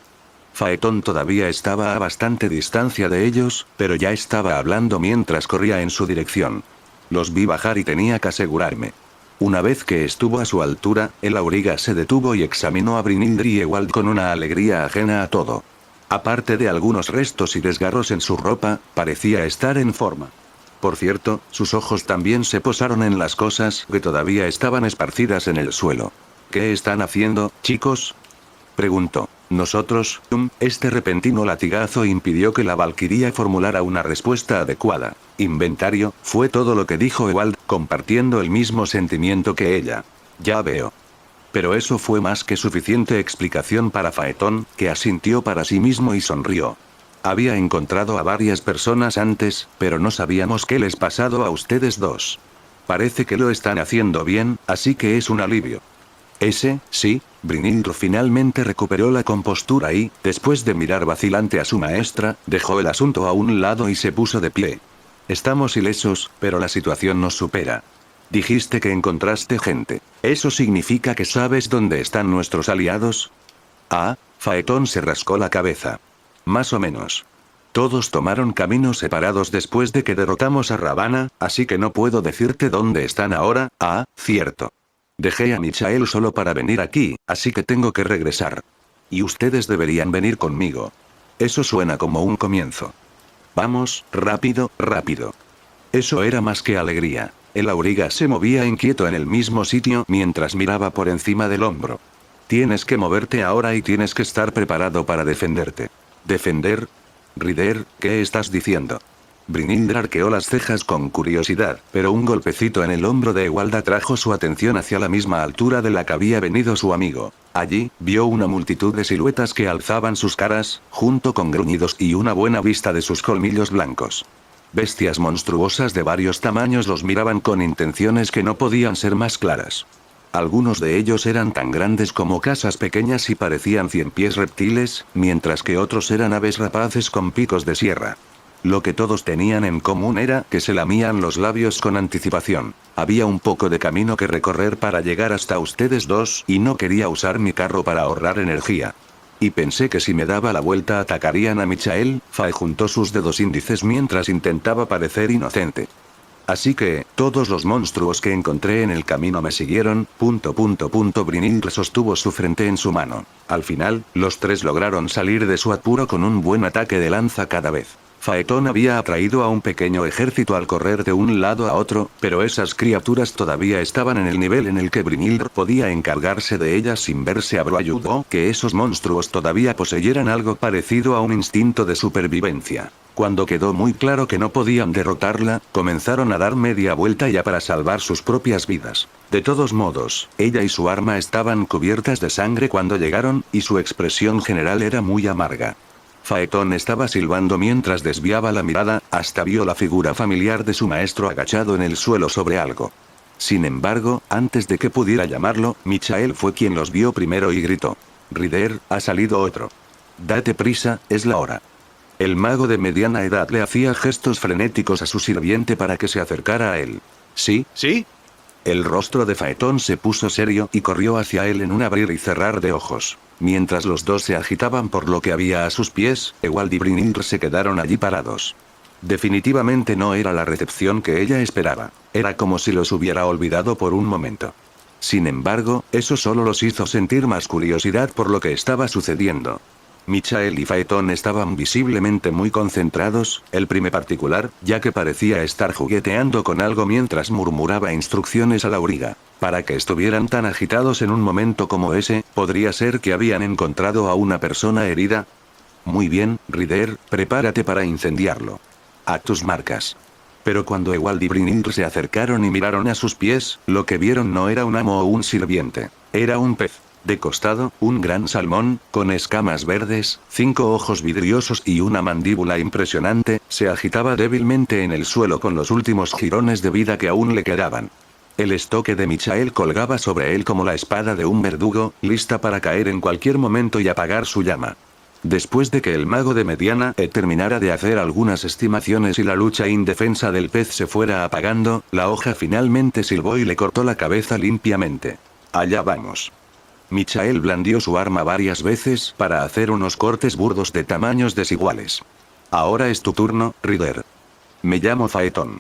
Phaeton todavía estaba a bastante distancia de ellos, pero ya estaba hablando mientras corría en su dirección. Los vi bajar y tenía que asegurarme. Una vez que estuvo a su altura, el auriga se detuvo y examinó a Brynhilde y Ewald con una alegría ajena a todo. Aparte de algunos restos y desgarros en su ropa, parecía estar en forma. Por cierto, sus ojos también se posaron en las cosas que todavía estaban esparcidas en el suelo. ¿Qué están haciendo, chicos?, preguntó. Nosotros, este repentino latigazo impidió que la valquiria formulara una respuesta adecuada. Inventario, fue todo lo que dijo Ewald, compartiendo el mismo sentimiento que ella. Ya veo. Pero eso fue más que suficiente explicación para Phaeton, que asintió para sí mismo y sonrió. Había encontrado a varias personas antes, pero no sabíamos qué les pasado a ustedes dos. Parece que lo están haciendo bien, así que es un alivio. Sí, Brynhilde finalmente recuperó la compostura y, después de mirar vacilante a su maestra, dejó el asunto a un lado y se puso de pie. Estamos ilesos, pero la situación nos supera. Dijiste que encontraste gente. ¿Eso significa que sabes dónde están nuestros aliados? Faetón se rascó la cabeza. Más o menos. Todos tomaron caminos separados después de que derrotamos a Ravana, así que no puedo decirte dónde están ahora. Cierto. Dejé a Michael solo para venir aquí, así que tengo que regresar. Y ustedes deberían venir conmigo. Eso suena como un comienzo. Vamos, rápido, rápido. Eso era más que alegría. El auriga se movía inquieto en el mismo sitio mientras miraba por encima del hombro. Tienes que moverte ahora y tienes que estar preparado para defenderte. ¿Defender? Ryder, ¿qué estás diciendo? Brynhilde arqueó las cejas con curiosidad, pero un golpecito en el hombro de Ewald atrajo su atención hacia la misma altura de la que había venido su amigo. Allí, vio una multitud de siluetas que alzaban sus caras, junto con gruñidos y una buena vista de sus colmillos blancos. Bestias monstruosas de varios tamaños los miraban con intenciones que no podían ser más claras. Algunos de ellos eran tan grandes como casas pequeñas y parecían 100 pies reptiles, mientras que otros eran aves rapaces con picos de sierra. Lo que todos tenían en común era que se lamían los labios con anticipación. Había un poco de camino que recorrer para llegar hasta ustedes dos y no quería usar mi carro para ahorrar energía. Y pensé que si me daba la vuelta atacarían a Michael. Fae juntó sus dedos índices mientras intentaba parecer inocente. Así que, todos los monstruos que encontré en el camino me siguieron. Brynhilde sostuvo su frente en su mano. Al final, los tres lograron salir de su apuro con un buen ataque de lanza cada vez. Faetón había atraído a un pequeño ejército al correr de un lado a otro, pero esas criaturas todavía estaban en el nivel en el que Brynhilde podía encargarse de ellas sin verse ayudó que esos monstruos todavía poseyeran algo parecido a un instinto de supervivencia. Cuando quedó muy claro que no podían derrotarla, comenzaron a dar media vuelta ya para salvar sus propias vidas. De todos modos, ella y su arma estaban cubiertas de sangre cuando llegaron, y su expresión general era muy amarga. Faetón estaba silbando mientras desviaba la mirada, hasta vio la figura familiar de su maestro agachado en el suelo sobre algo. Sin embargo, antes de que pudiera llamarlo, Michael fue quien los vio primero y gritó. Ryder, ha salido otro. Date prisa, es la hora. El mago de mediana edad le hacía gestos frenéticos a su sirviente para que se acercara a él. ¿Sí? El rostro de Faetón se puso serio y corrió hacia él en un abrir y cerrar de ojos. Mientras los dos se agitaban por lo que había a sus pies, Ewald y Brynhilde se quedaron allí parados. Definitivamente no era la recepción que ella esperaba. Era como si los hubiera olvidado por un momento. Sin embargo, eso solo los hizo sentir más curiosidad por lo que estaba sucediendo. Michael y Faetón estaban visiblemente muy concentrados, el primer particular, ya que parecía estar jugueteando con algo mientras murmuraba instrucciones a la auriga. Para que estuvieran tan agitados en un momento como ese, ¿podría ser que habían encontrado a una persona herida? Muy bien, Ryder, prepárate para incendiarlo. A tus marcas. Pero cuando Ewald y Brynhilde se acercaron y miraron a sus pies, lo que vieron no era un amo o un sirviente. Era un pez. De costado, un gran salmón, con escamas verdes, 5 ojos vidriosos y una mandíbula impresionante, se agitaba débilmente en el suelo con los últimos jirones de vida que aún le quedaban. El estoque de Michael colgaba sobre él como la espada de un verdugo, lista para caer en cualquier momento y apagar su llama. Después de que el mago de mediana terminara de hacer algunas estimaciones y la lucha indefensa del pez se fuera apagando, la hoja finalmente silbó y le cortó la cabeza limpiamente. Allá vamos. Michael blandió su arma varias veces para hacer unos cortes burdos de tamaños desiguales. Ahora es tu turno, Ryder. Me llamo Faetón.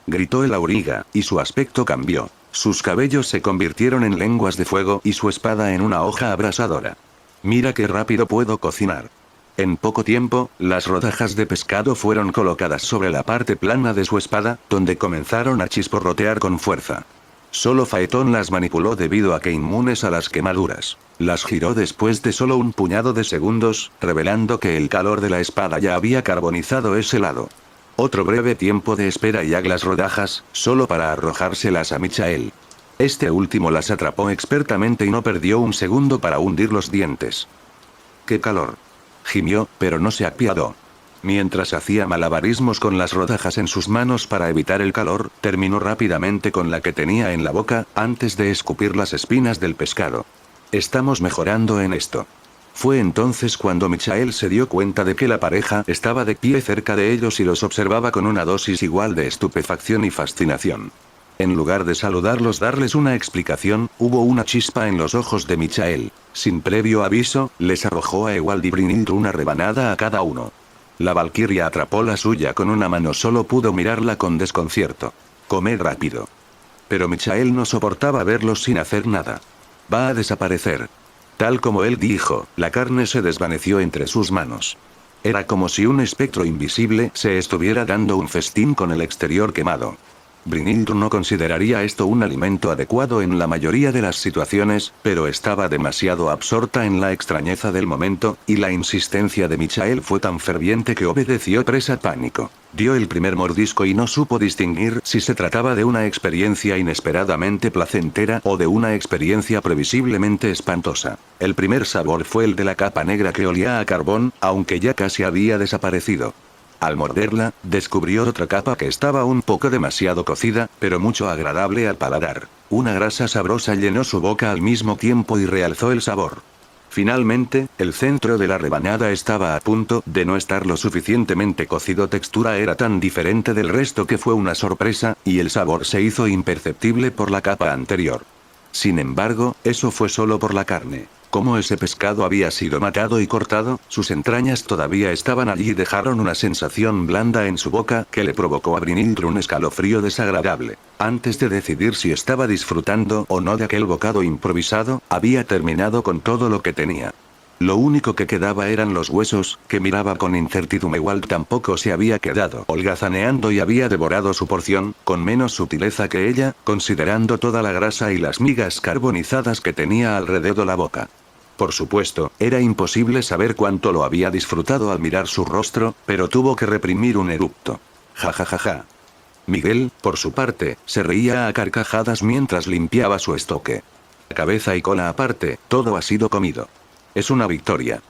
Gritó el auriga, y su aspecto cambió. Sus cabellos se convirtieron en lenguas de fuego y su espada en una hoja abrasadora. Mira qué rápido puedo cocinar. En poco tiempo, las rodajas de pescado fueron colocadas sobre la parte plana de su espada, donde comenzaron a chisporrotear con fuerza. Solo Faetón las manipuló debido a que inmunes a las quemaduras. Las giró después de solo un puñado de segundos, revelando que el calor de la espada ya había carbonizado ese lado. Otro breve tiempo de espera y las rodajas, solo para arrojárselas a Michael. Este último las atrapó expertamente y no perdió un segundo para hundir los dientes. ¡Qué calor! Gimió, pero no se apiadó. Mientras hacía malabarismos con las rodajas en sus manos para evitar el calor, terminó rápidamente con la que tenía en la boca, antes de escupir las espinas del pescado. Estamos mejorando en esto. Fue entonces cuando Michael se dio cuenta de que la pareja estaba de pie cerca de ellos y los observaba con una dosis igual de estupefacción y fascinación. En lugar de saludarlos, darles una explicación, hubo una chispa en los ojos de Michael. Sin previo aviso, les arrojó a Ewald y Brynhilde una rebanada a cada uno. La valquiria atrapó la suya con una mano, solo pudo mirarla con desconcierto. Comed rápido. Pero Michael no soportaba verlos sin hacer nada. Va a desaparecer. Tal como él dijo, la carne se desvaneció entre sus manos. Era como si un espectro invisible se estuviera dando un festín con el exterior quemado. Brynhilde no consideraría esto un alimento adecuado en la mayoría de las situaciones, pero estaba demasiado absorta en la extrañeza del momento, y la insistencia de Michael fue tan ferviente que obedeció presa pánico. Dio el primer mordisco y no supo distinguir si se trataba de una experiencia inesperadamente placentera o de una experiencia previsiblemente espantosa. El primer sabor fue el de la capa negra que olía a carbón, aunque ya casi había desaparecido. Al morderla, descubrió otra capa que estaba un poco demasiado cocida, pero mucho agradable al paladar. Una grasa sabrosa llenó su boca al mismo tiempo y realzó el sabor. Finalmente, el centro de la rebanada estaba a punto de no estar lo suficientemente cocido. Textura era tan diferente del resto que fue una sorpresa, y el sabor se hizo imperceptible por la capa anterior. Sin embargo, eso fue solo por la carne. Como ese pescado había sido matado y cortado, sus entrañas todavía estaban allí y dejaron una sensación blanda en su boca que le provocó a Brynhilde un escalofrío desagradable. Antes de decidir si estaba disfrutando o no de aquel bocado improvisado, había terminado con todo lo que tenía. Lo único que quedaba eran los huesos, que miraba con incertidumbre. Ewald tampoco se había quedado holgazaneando y había devorado su porción, con menos sutileza que ella, considerando toda la grasa y las migas carbonizadas que tenía alrededor de la boca. Por supuesto, era imposible saber cuánto lo había disfrutado al mirar su rostro, pero tuvo que reprimir un eructo. Ja ja ja ja. Miguel, por su parte, se reía a carcajadas mientras limpiaba su estoque. Cabeza y cola aparte, todo ha sido comido. Es una victoria.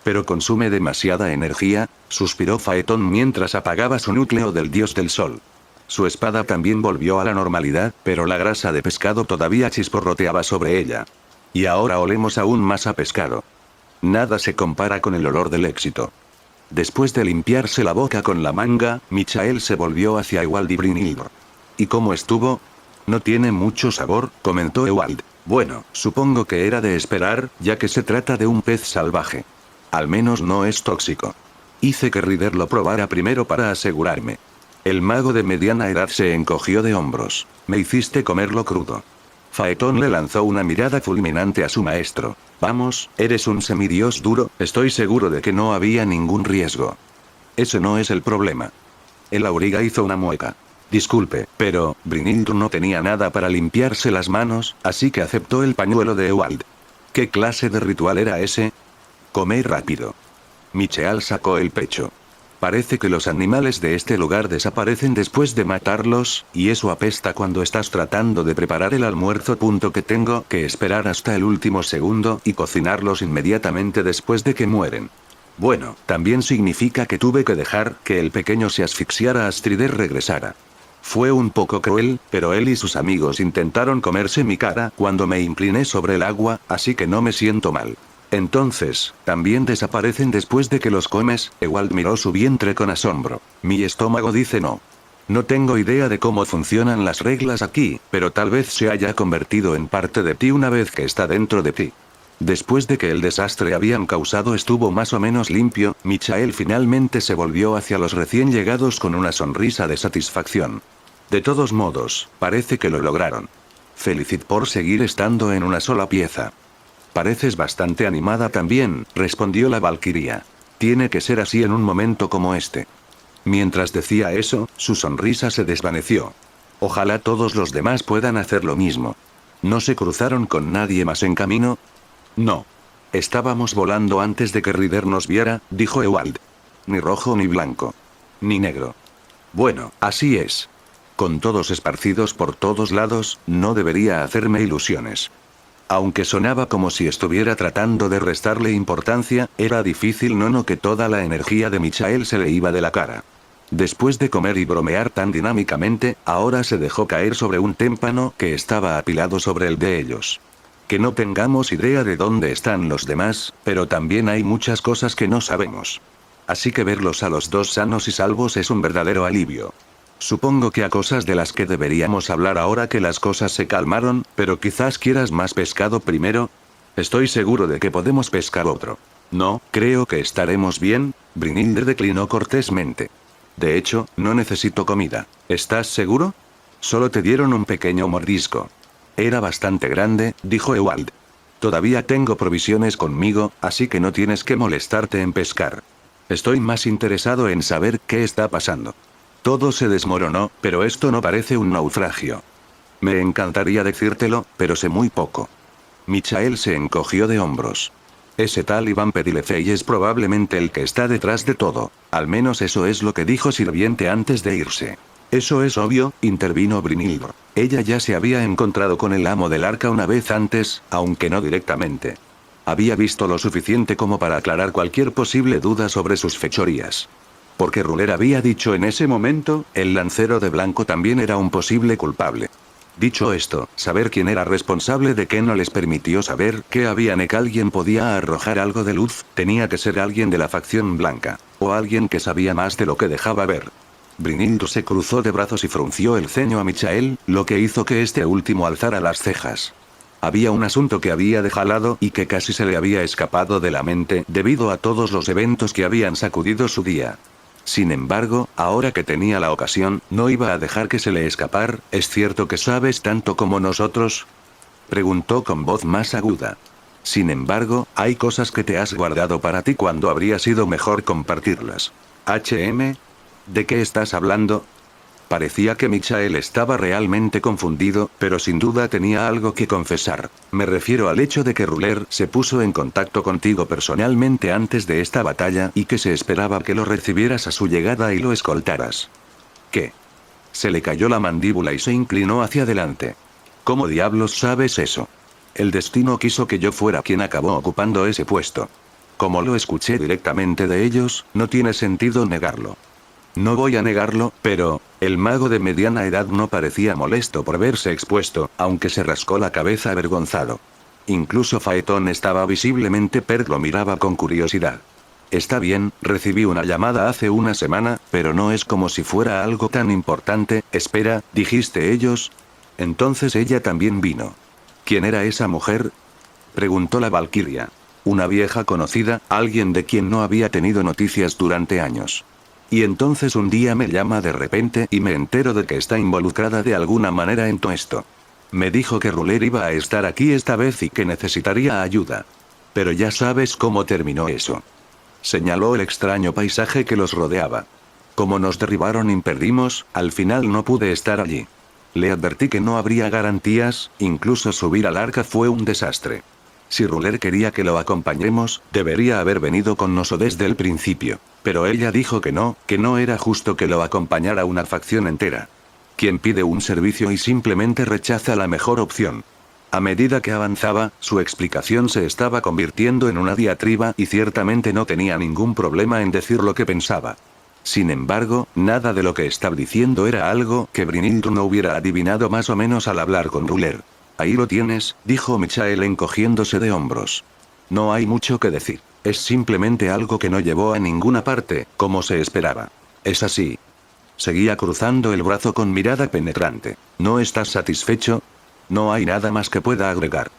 Pero consume demasiada energía, suspiró Phaeton mientras apagaba su núcleo del dios del sol. Su espada también volvió a la normalidad, pero la grasa de pescado todavía chisporroteaba sobre ella. Y ahora olemos aún más a pescado. Nada se compara con el olor del éxito. Después de limpiarse la boca con la manga, Michael se volvió hacia Ewald y Brynhilde. ¿Y cómo estuvo? No tiene mucho sabor, comentó Ewald. Bueno, supongo que era de esperar, ya que se trata de un pez salvaje. Al menos no es tóxico. Hice que Ryder lo probara primero para asegurarme. El mago de mediana edad se encogió de hombros. Me hiciste comerlo crudo. Phaeton le lanzó una mirada fulminante a su maestro. Vamos, eres un semidios duro, estoy seguro de que no había ningún riesgo. Ese no es el problema. El auriga hizo una mueca. Disculpe, pero Brynhilde no tenía nada para limpiarse las manos, así que aceptó el pañuelo de Ewald. ¿Qué clase de ritual era ese? Comer rápido. Michael sacó el pecho. Parece que los animales de este lugar desaparecen después de matarlos, y eso apesta cuando estás tratando de preparar el almuerzo. Que tengo que esperar hasta el último segundo y cocinarlos inmediatamente después de que mueren. Bueno, también significa que tuve que dejar que el pequeño se asfixiara hasta Strider regresara. Fue un poco cruel, pero él y sus amigos intentaron comerse mi cara cuando me incliné sobre el agua, así que no me siento mal. Entonces, ¿también desaparecen después de que los comes? Ewald miró su vientre con asombro. Mi estómago dice no. No tengo idea de cómo funcionan las reglas aquí, pero tal vez se haya convertido en parte de ti una vez que está dentro de ti. Después de que el desastre habían causado estuvo más o menos limpio, Michael finalmente se volvió hacia los recién llegados con una sonrisa de satisfacción. De todos modos, parece que lo lograron. Felicit por seguir estando en una sola pieza. Pareces bastante animada también, respondió la valquiria. Tiene que ser así en un momento como este. Mientras decía eso, su sonrisa se desvaneció. Ojalá todos los demás puedan hacer lo mismo. ¿No se cruzaron con nadie más en camino? No. Estábamos volando antes de que Ryder nos viera, dijo Ewald. Ni rojo ni blanco. Ni negro. Bueno, así es. Con todos esparcidos por todos lados, no debería hacerme ilusiones. Aunque sonaba como si estuviera tratando de restarle importancia, era difícil no que toda la energía de Michael se le iba de la cara. Después de comer y bromear tan dinámicamente, ahora se dejó caer sobre un témpano que estaba apilado sobre el de ellos. Que no tengamos idea de dónde están los demás, pero también hay muchas cosas que no sabemos. Así que verlos a los dos sanos y salvos es un verdadero alivio. Supongo que a cosas de las que deberíamos hablar ahora que las cosas se calmaron, pero quizás quieras más pescado primero. Estoy seguro de que podemos pescar otro. No, creo que estaremos bien, Brynhilde declinó cortésmente. De hecho, no necesito comida. ¿Estás seguro? Solo te dieron un pequeño mordisco. Era bastante grande, dijo Ewald. Todavía tengo provisiones conmigo, así que no tienes que molestarte en pescar. Estoy más interesado en saber qué está pasando. Todo se desmoronó, pero esto no parece un naufragio. Me encantaría decírtelo, pero sé muy poco. Michael se encogió de hombros. Ese tal Iván Pedilefey es probablemente el que está detrás de todo. Al menos eso es lo que dijo Sirviente antes de irse. Eso es obvio, intervino Brynhilde. Ella ya se había encontrado con el amo del arca una vez antes, aunque no directamente. Había visto lo suficiente como para aclarar cualquier posible duda sobre sus fechorías. Porque Ruler había dicho en ese momento, el lancero de blanco también era un posible culpable. Dicho esto, saber quién era responsable de qué no les permitió saber que había que alguien podía arrojar algo de luz, tenía que ser alguien de la facción blanca, o alguien que sabía más de lo que dejaba ver. Brynhilde se cruzó de brazos y frunció el ceño a Michael, lo que hizo que este último alzara las cejas. Había un asunto que había dejado y que casi se le había escapado de la mente debido a todos los eventos que habían sacudido su día. Sin embargo, ahora que tenía la ocasión, no iba a dejar que se le escapar. ¿Es cierto que sabes tanto como nosotros?, preguntó con voz más aguda. Sin embargo, hay cosas que te has guardado para ti cuando habría sido mejor compartirlas. ¿De qué estás hablando? Parecía que Michael estaba realmente confundido, pero sin duda tenía algo que confesar. Me refiero al hecho de que Ruler se puso en contacto contigo personalmente antes de esta batalla y que se esperaba que lo recibieras a su llegada y lo escoltaras. ¿Qué? Se le cayó la mandíbula y se inclinó hacia adelante. ¿Cómo diablos sabes eso? El destino quiso que yo fuera quien acabó ocupando ese puesto. Como lo escuché directamente de ellos, no tiene sentido negarlo. No voy a negarlo, pero, el mago de mediana edad no parecía molesto por verse expuesto, aunque se rascó la cabeza avergonzado. Incluso Faetón estaba visiblemente lo miraba con curiosidad. Está bien, recibí una llamada hace una semana, pero no es como si fuera algo tan importante. Espera, ¿dijiste ellos? Entonces ella también vino. ¿Quién era esa mujer?, preguntó la valquiria. Una vieja conocida, alguien de quien no había tenido noticias durante años. Y entonces un día me llama de repente y me entero de que está involucrada de alguna manera en todo esto. Me dijo que Ruler iba a estar aquí esta vez y que necesitaría ayuda. Pero ya sabes cómo terminó eso. Señaló el extraño paisaje que los rodeaba. Como nos derribaron y perdimos, al final no pude estar allí. Le advertí que no habría garantías, incluso subir al arca fue un desastre. Si Ruler quería que lo acompañemos, debería haber venido con nosotros desde el principio. Pero ella dijo que no era justo que lo acompañara una facción entera. Quien pide un servicio y simplemente rechaza la mejor opción. A medida que avanzaba, su explicación se estaba convirtiendo en una diatriba y ciertamente no tenía ningún problema en decir lo que pensaba. Sin embargo, nada de lo que estaba diciendo era algo que Brynhilde no hubiera adivinado más o menos al hablar con Ruler. Ahí lo tienes, dijo Michael encogiéndose de hombros. No hay mucho que decir. Es simplemente algo que no llevó a ninguna parte, como se esperaba. Es así. Seguía cruzando el brazo con mirada penetrante. ¿No estás satisfecho? No hay nada más que pueda agregar.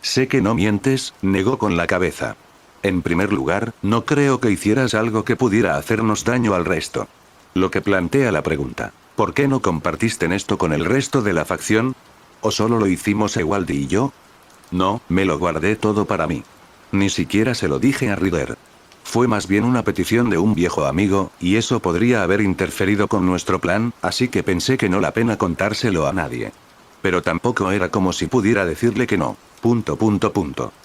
Sé que no mientes, negó con la cabeza. En primer lugar, no creo que hicieras algo que pudiera hacernos daño al resto. Lo que plantea la pregunta. ¿Por qué no compartiste esto con el resto de la facción? ¿O solo lo hicimos Ewald y yo? No, me lo guardé todo para mí. Ni siquiera se lo dije a Ruler. Fue más bien una petición de un viejo amigo, y eso podría haber interferido con nuestro plan, así que pensé que no la pena contárselo a nadie. Pero tampoco era como si pudiera decirle que no.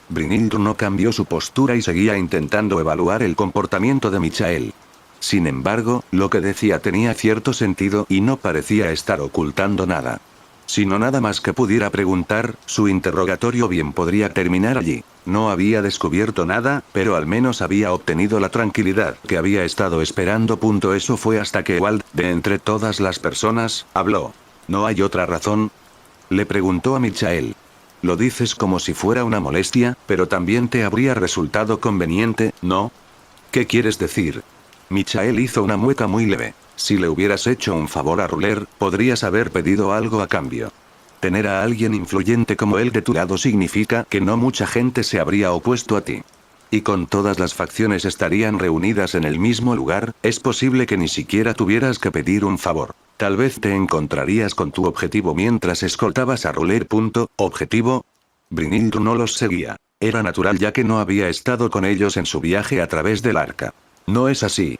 Brynhilde no cambió su postura y seguía intentando evaluar el comportamiento de Michael. Sin embargo, lo que decía tenía cierto sentido y no parecía estar ocultando nada. Si no nada más que pudiera preguntar, su interrogatorio bien podría terminar allí. No había descubierto nada, pero al menos había obtenido la tranquilidad que había estado esperando. Eso fue hasta que Ewald, de entre todas las personas, habló. ¿No hay otra razón? Le preguntó a Michael. Lo dices como si fuera una molestia, pero también te habría resultado conveniente, ¿no? ¿Qué quieres decir? Michael hizo una mueca muy leve. Si le hubieras hecho un favor a Ruler, podrías haber pedido algo a cambio. Tener a alguien influyente como él de tu lado significa que no mucha gente se habría opuesto a ti. Y con todas las facciones estarían reunidas en el mismo lugar, es posible que ni siquiera tuvieras que pedir un favor. Tal vez te encontrarías con tu objetivo mientras escoltabas a Ruler. ¿Objetivo? Brynhilde no los seguía. Era natural ya que no había estado con ellos en su viaje a través del arca. No es así.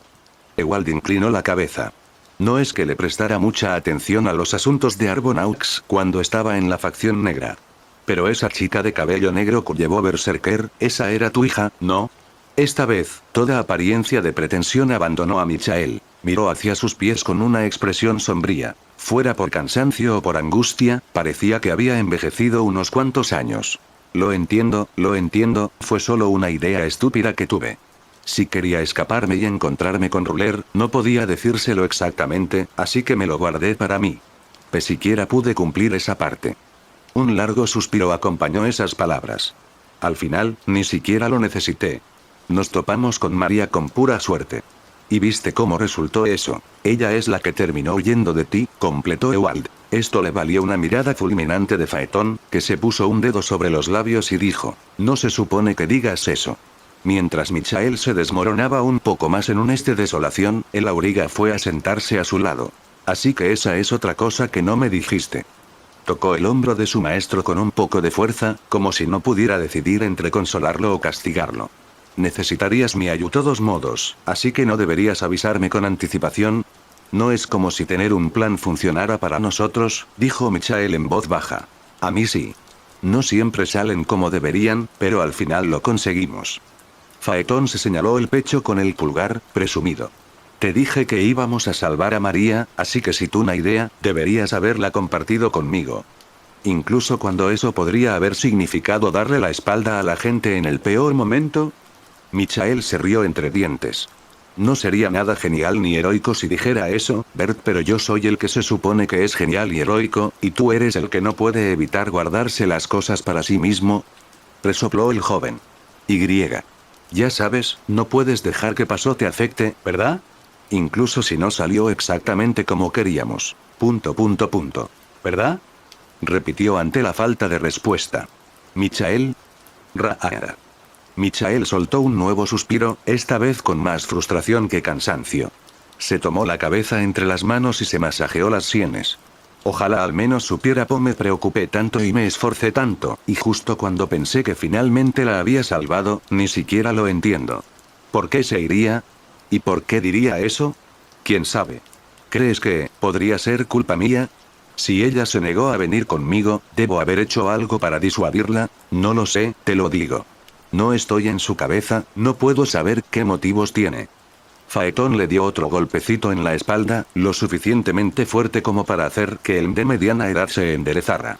Ewald inclinó la cabeza. No es que le prestara mucha atención a los asuntos de Arbonaux cuando estaba en la facción negra. Pero esa chica de cabello negro que llevó Berserker, esa era tu hija, ¿no? Esta vez, toda apariencia de pretensión abandonó a Michael. Miró hacia sus pies con una expresión sombría. Fuera por cansancio o por angustia, parecía que había envejecido unos cuantos años. Lo entiendo, fue solo una idea estúpida que tuve. Si quería escaparme y encontrarme con Ruler, no podía decírselo exactamente, así que me lo guardé para mí. Siquiera pude cumplir esa parte. Un largo suspiro acompañó esas palabras. Al final, ni siquiera lo necesité. Nos topamos con María con pura suerte. ¿Y viste cómo resultó eso? Ella es la que terminó huyendo de ti, completó Ewald. Esto le valió una mirada fulminante de Phaeton, que se puso un dedo sobre los labios y dijo, no se supone que digas eso. Mientras Michael se desmoronaba un poco más en un desolación, el auriga fue a sentarse a su lado. Así que esa es otra cosa que no me dijiste. Tocó el hombro de su maestro con un poco de fuerza, como si no pudiera decidir entre consolarlo o castigarlo. Necesitarías mi ayuda de todos modos, así que no deberías avisarme con anticipación. No es como si tener un plan funcionara para nosotros, dijo Michael en voz baja. A mí sí. No siempre salen como deberían, pero al final lo conseguimos. Phaeton se señaló el pecho con el pulgar, presumido. Te dije que íbamos a salvar a María, así que si tú una idea, deberías haberla compartido conmigo. Incluso cuando eso podría haber significado darle la espalda a la gente en el peor momento. Michael se rió entre dientes. No sería nada genial ni heroico si dijera eso, Bert, pero yo soy el que se supone que es genial y heroico, y tú eres el que no puede evitar guardarse las cosas para sí mismo. Resopló el joven. Ya sabes, no puedes dejar que pasó te afecte, ¿verdad? Incluso si no salió exactamente como queríamos. ¿Verdad? Repitió ante la falta de respuesta. Michael. Raara. Michael soltó un nuevo suspiro, esta vez con más frustración que cansancio. Se tomó la cabeza entre las manos y se masajeó las sienes. Ojalá al menos supiera me preocupé tanto y me esforcé tanto, y justo cuando pensé que finalmente la había salvado, ni siquiera lo entiendo. ¿Por qué se iría? ¿Y por qué diría eso? ¿Quién sabe? ¿Crees que podría ser culpa mía? Si ella se negó a venir conmigo, ¿debo haber hecho algo para disuadirla? No lo sé, te lo digo. No estoy en su cabeza, no puedo saber qué motivos tiene. Phaeton le dio otro golpecito en la espalda, lo suficientemente fuerte como para hacer que el de mediana edad se enderezara.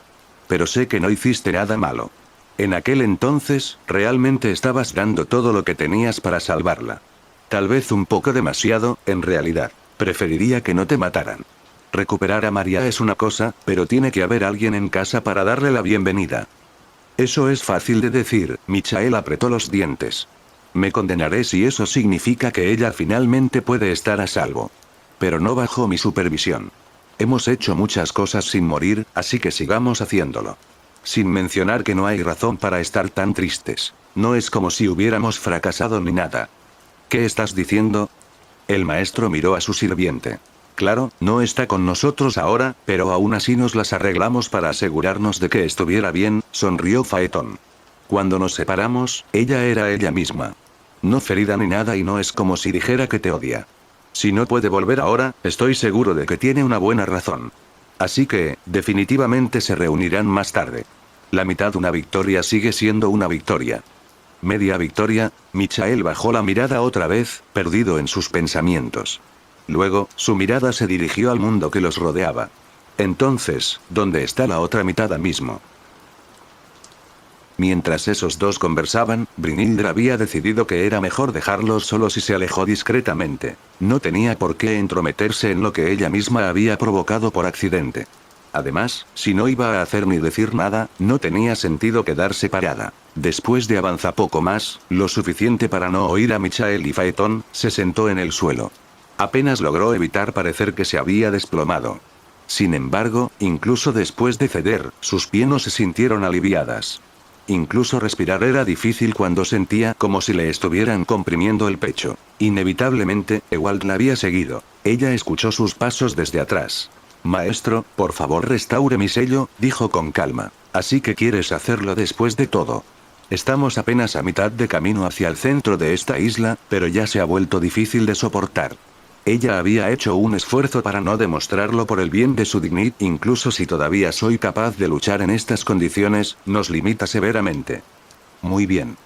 Pero sé que no hiciste nada malo. En aquel entonces, realmente estabas dando todo lo que tenías para salvarla. Tal vez un poco demasiado, en realidad. Preferiría que no te mataran. Recuperar a María es una cosa, pero tiene que haber alguien en casa para darle la bienvenida. Eso es fácil de decir, Michael apretó los dientes. Me condenaré si eso significa que ella finalmente puede estar a salvo. Pero no bajo mi supervisión. Hemos hecho muchas cosas sin morir, así que sigamos haciéndolo. Sin mencionar que no hay razón para estar tan tristes. No es como si hubiéramos fracasado ni nada. ¿Qué estás diciendo? El maestro miró a su sirviente. Claro, no está con nosotros ahora, pero aún así nos las arreglamos para asegurarnos de que estuviera bien, sonrió Phaeton. Cuando nos separamos, ella era ella misma. No ferida ni nada y no es como si dijera que te odia. Si no puede volver ahora, estoy seguro de que tiene una buena razón. Así que, definitivamente se reunirán más tarde. La mitad de una victoria sigue siendo una victoria. Media victoria, Michael bajó la mirada otra vez, perdido en sus pensamientos. Luego, su mirada se dirigió al mundo que los rodeaba. Entonces, ¿dónde está la otra mitad mismo? Mientras esos dos conversaban, Brynhildr había decidido que era mejor dejarlos solos y se alejó discretamente. No tenía por qué entrometerse en lo que ella misma había provocado por accidente. Además, si no iba a hacer ni decir nada, no tenía sentido quedarse parada. Después de avanzar poco más, lo suficiente para no oír a Michael y Phaeton, se sentó en el suelo. Apenas logró evitar parecer que se había desplomado. Sin embargo, incluso después de ceder, sus piernas se sintieron aliviadas. Incluso respirar era difícil cuando sentía como si le estuvieran comprimiendo el pecho. Inevitablemente, Ewald la había seguido. Ella escuchó sus pasos desde atrás. Maestro, por favor restaure mi sello, dijo con calma. Así que quieres hacerlo después de todo. Estamos apenas a mitad de camino hacia el centro de esta isla, pero ya se ha vuelto difícil de soportar. Ella había hecho un esfuerzo para no demostrarlo por el bien de su dignidad. Incluso si todavía soy capaz de luchar en estas condiciones, nos limita severamente. Muy bien.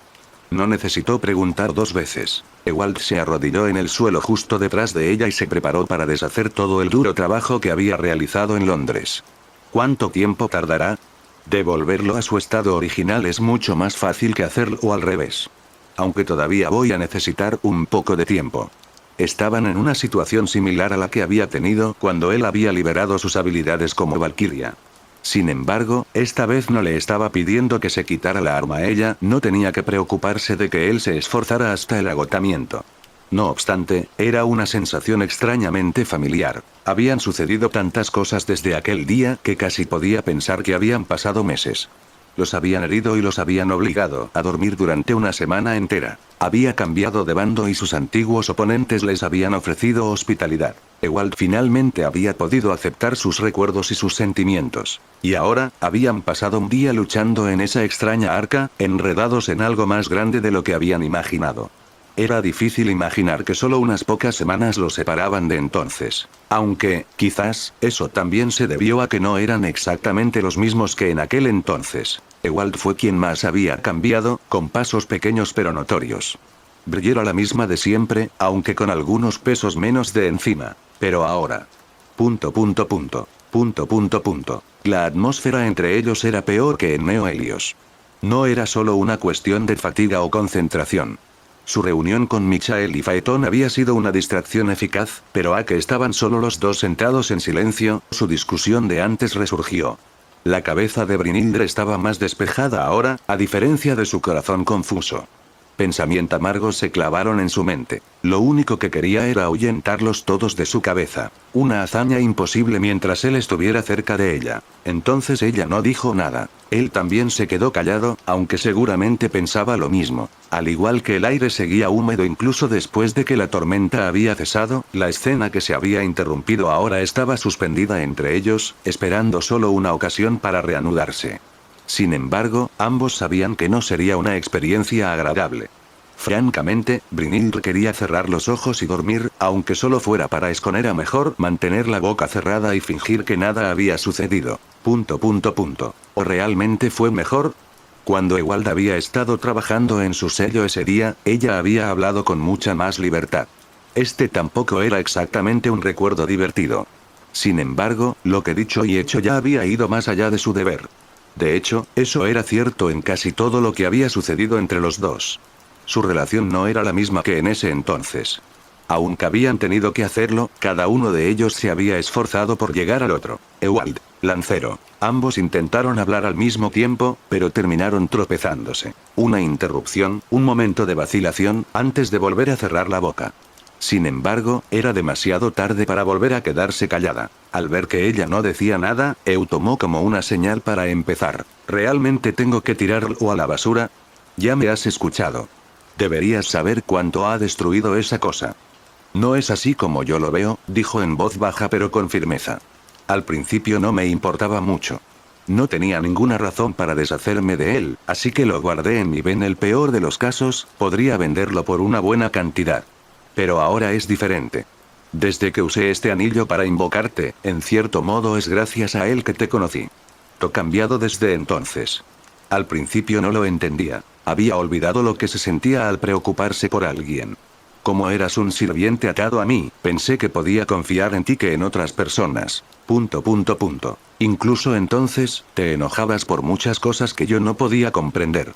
No necesitó preguntar dos veces. Ewald se arrodilló en el suelo justo detrás de ella y se preparó para deshacer todo el duro trabajo que había realizado en Londres. ¿Cuánto tiempo tardará? Devolverlo a su estado original es mucho más fácil que hacerlo al revés. Aunque todavía voy a necesitar un poco de tiempo. Estaban en una situación similar a la que había tenido cuando él había liberado sus habilidades como valquiria. Sin embargo, esta vez no le estaba pidiendo que se quitara la arma. Ella no tenía que preocuparse de que él se esforzara hasta el agotamiento. No obstante, era una sensación extrañamente familiar. Habían sucedido tantas cosas desde aquel día que casi podía pensar que habían pasado meses. Los habían herido y los habían obligado a dormir durante una semana entera. Había cambiado de bando y sus antiguos oponentes les habían ofrecido hospitalidad. Ewald finalmente había podido aceptar sus recuerdos y sus sentimientos. Y ahora, habían pasado un día luchando en esa extraña arca, enredados en algo más grande de lo que habían imaginado. Era difícil imaginar que solo unas pocas semanas los separaban de entonces. Aunque, quizás, eso también se debió a que no eran exactamente los mismos que en aquel entonces. Ewald fue quien más había cambiado, con pasos pequeños pero notorios. Brill era la misma de siempre, aunque con algunos pesos menos de encima. Pero ahora. La atmósfera entre ellos era peor que en Neo Helios. No era solo una cuestión de fatiga o concentración. Su reunión con Michael y Phaeton había sido una distracción eficaz, pero a que estaban solo los dos sentados en silencio, su discusión de antes resurgió. La cabeza de Brynhildr estaba más despejada ahora, a diferencia de su corazón confuso. Pensamientos amargos se clavaron en su mente. Lo único que quería era ahuyentarlos todos de su cabeza. Una hazaña imposible mientras él estuviera cerca de ella. Entonces ella no dijo nada. Él también se quedó callado, aunque seguramente pensaba lo mismo. Al igual que el aire seguía húmedo incluso después de que la tormenta había cesado, la escena que se había interrumpido ahora estaba suspendida entre ellos, esperando solo una ocasión para reanudarse. Sin embargo, ambos sabían que no sería una experiencia agradable. Francamente, Brynhildr quería cerrar los ojos y dormir, aunque solo fuera para esconder a mejor mantener la boca cerrada y fingir que nada había sucedido. ¿O realmente fue mejor? Cuando Ewald había estado trabajando en su sello ese día, ella había hablado con mucha más libertad. Este tampoco era exactamente un recuerdo divertido. Sin embargo, lo que dicho y hecho ya había ido más allá de su deber. De hecho, eso era cierto en casi todo lo que había sucedido entre los dos. Su relación no era la misma que en ese entonces. Aunque habían tenido que hacerlo, cada uno de ellos se había esforzado por llegar al otro. Ewald, Lancero. Ambos intentaron hablar al mismo tiempo, pero terminaron tropezándose. Una interrupción, un momento de vacilación, antes de volver a cerrar la boca. Sin embargo, era demasiado tarde para volver a quedarse callada. Al ver que ella no decía nada, Eu tomó como una señal para empezar. ¿Realmente tengo que tirarlo a la basura? Ya me has escuchado. Deberías saber cuánto ha destruido esa cosa. No es así como yo lo veo, dijo en voz baja pero con firmeza. Al principio no me importaba mucho. No tenía ninguna razón para deshacerme de él, así que lo guardé en mi en el peor de los casos, podría venderlo por una buena cantidad. Pero ahora es diferente. Desde que usé este anillo para invocarte, en cierto modo es gracias a él que te conocí. He cambiado desde entonces. Al principio no lo entendía. Había olvidado lo que se sentía al preocuparse por alguien. Como eras un sirviente atado a mí, pensé que podía confiar en ti que en otras personas. ... Incluso entonces, te enojabas por muchas cosas que yo no podía comprender.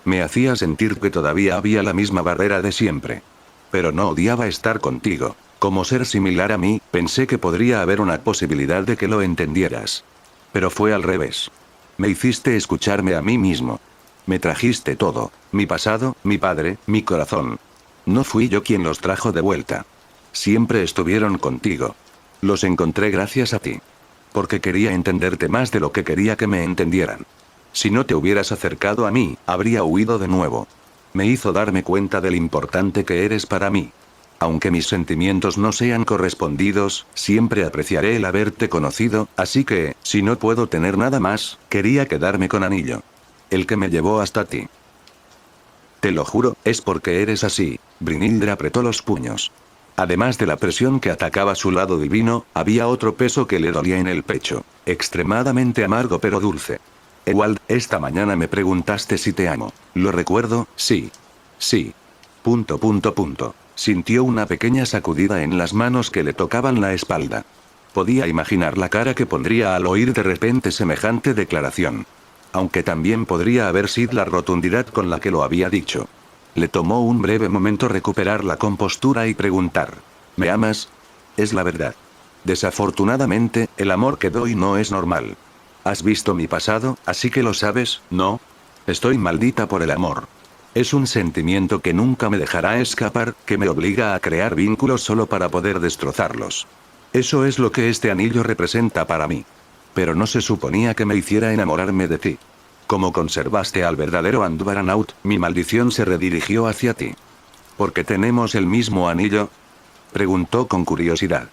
Me hacía sentir que todavía había la misma barrera de siempre. Pero no odiaba estar contigo. Como ser similar a mí, pensé que podría haber una posibilidad de que lo entendieras. Pero fue al revés. Me hiciste escucharme a mí mismo. Me trajiste todo, mi pasado, mi padre, mi corazón. No fui yo quien los trajo de vuelta. Siempre estuvieron contigo. Los encontré gracias a ti. Porque quería entenderte más de lo que quería que me entendieran. Si no te hubieras acercado a mí, habría huido de nuevo. Me hizo darme cuenta de lo importante que eres para mí. Aunque mis sentimientos no sean correspondidos, siempre apreciaré el haberte conocido, así que, si no puedo tener nada más, quería quedarme con Anillo. El que me llevó hasta ti. Te lo juro, es porque eres así. Brynhildr apretó los puños. Además de la presión que atacaba su lado divino, había otro peso que le dolía en el pecho. Extremadamente amargo pero dulce. Ewald, esta mañana me preguntaste si te amo. ¿Lo recuerdo? Sí. Sí. Sintió una pequeña sacudida en las manos que le tocaban la espalda. Podía imaginar la cara que pondría al oír de repente semejante declaración. Aunque también podría haber sido la rotundidad con la que lo había dicho. Le tomó un breve momento recuperar la compostura y preguntar. ¿Me amas? Es la verdad. Desafortunadamente, el amor que doy no es normal. Has visto mi pasado, así que lo sabes, ¿no? Estoy maldita por el amor. Es un sentimiento que nunca me dejará escapar, que me obliga a crear vínculos solo para poder destrozarlos. Eso es lo que este anillo representa para mí. Pero no se suponía que me hiciera enamorarme de ti. Como conservaste al verdadero Andvaraneud, mi maldición se redirigió hacia ti. ¿Por qué tenemos el mismo anillo? Preguntó con curiosidad.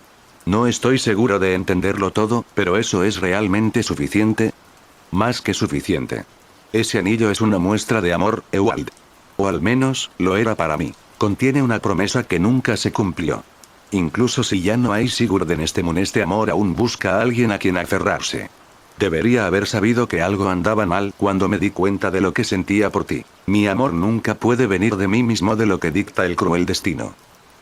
No estoy seguro de entenderlo todo, pero eso es realmente suficiente. Más que suficiente. Ese anillo es una muestra de amor, Ewald. O al menos, lo era para mí. Contiene una promesa que nunca se cumplió. Incluso si ya no hay Sigurd en este mundo, este amor aún busca a alguien a quien aferrarse. Debería haber sabido que algo andaba mal cuando me di cuenta de lo que sentía por ti. Mi amor nunca puede venir de mí mismo, de lo que dicta el cruel destino.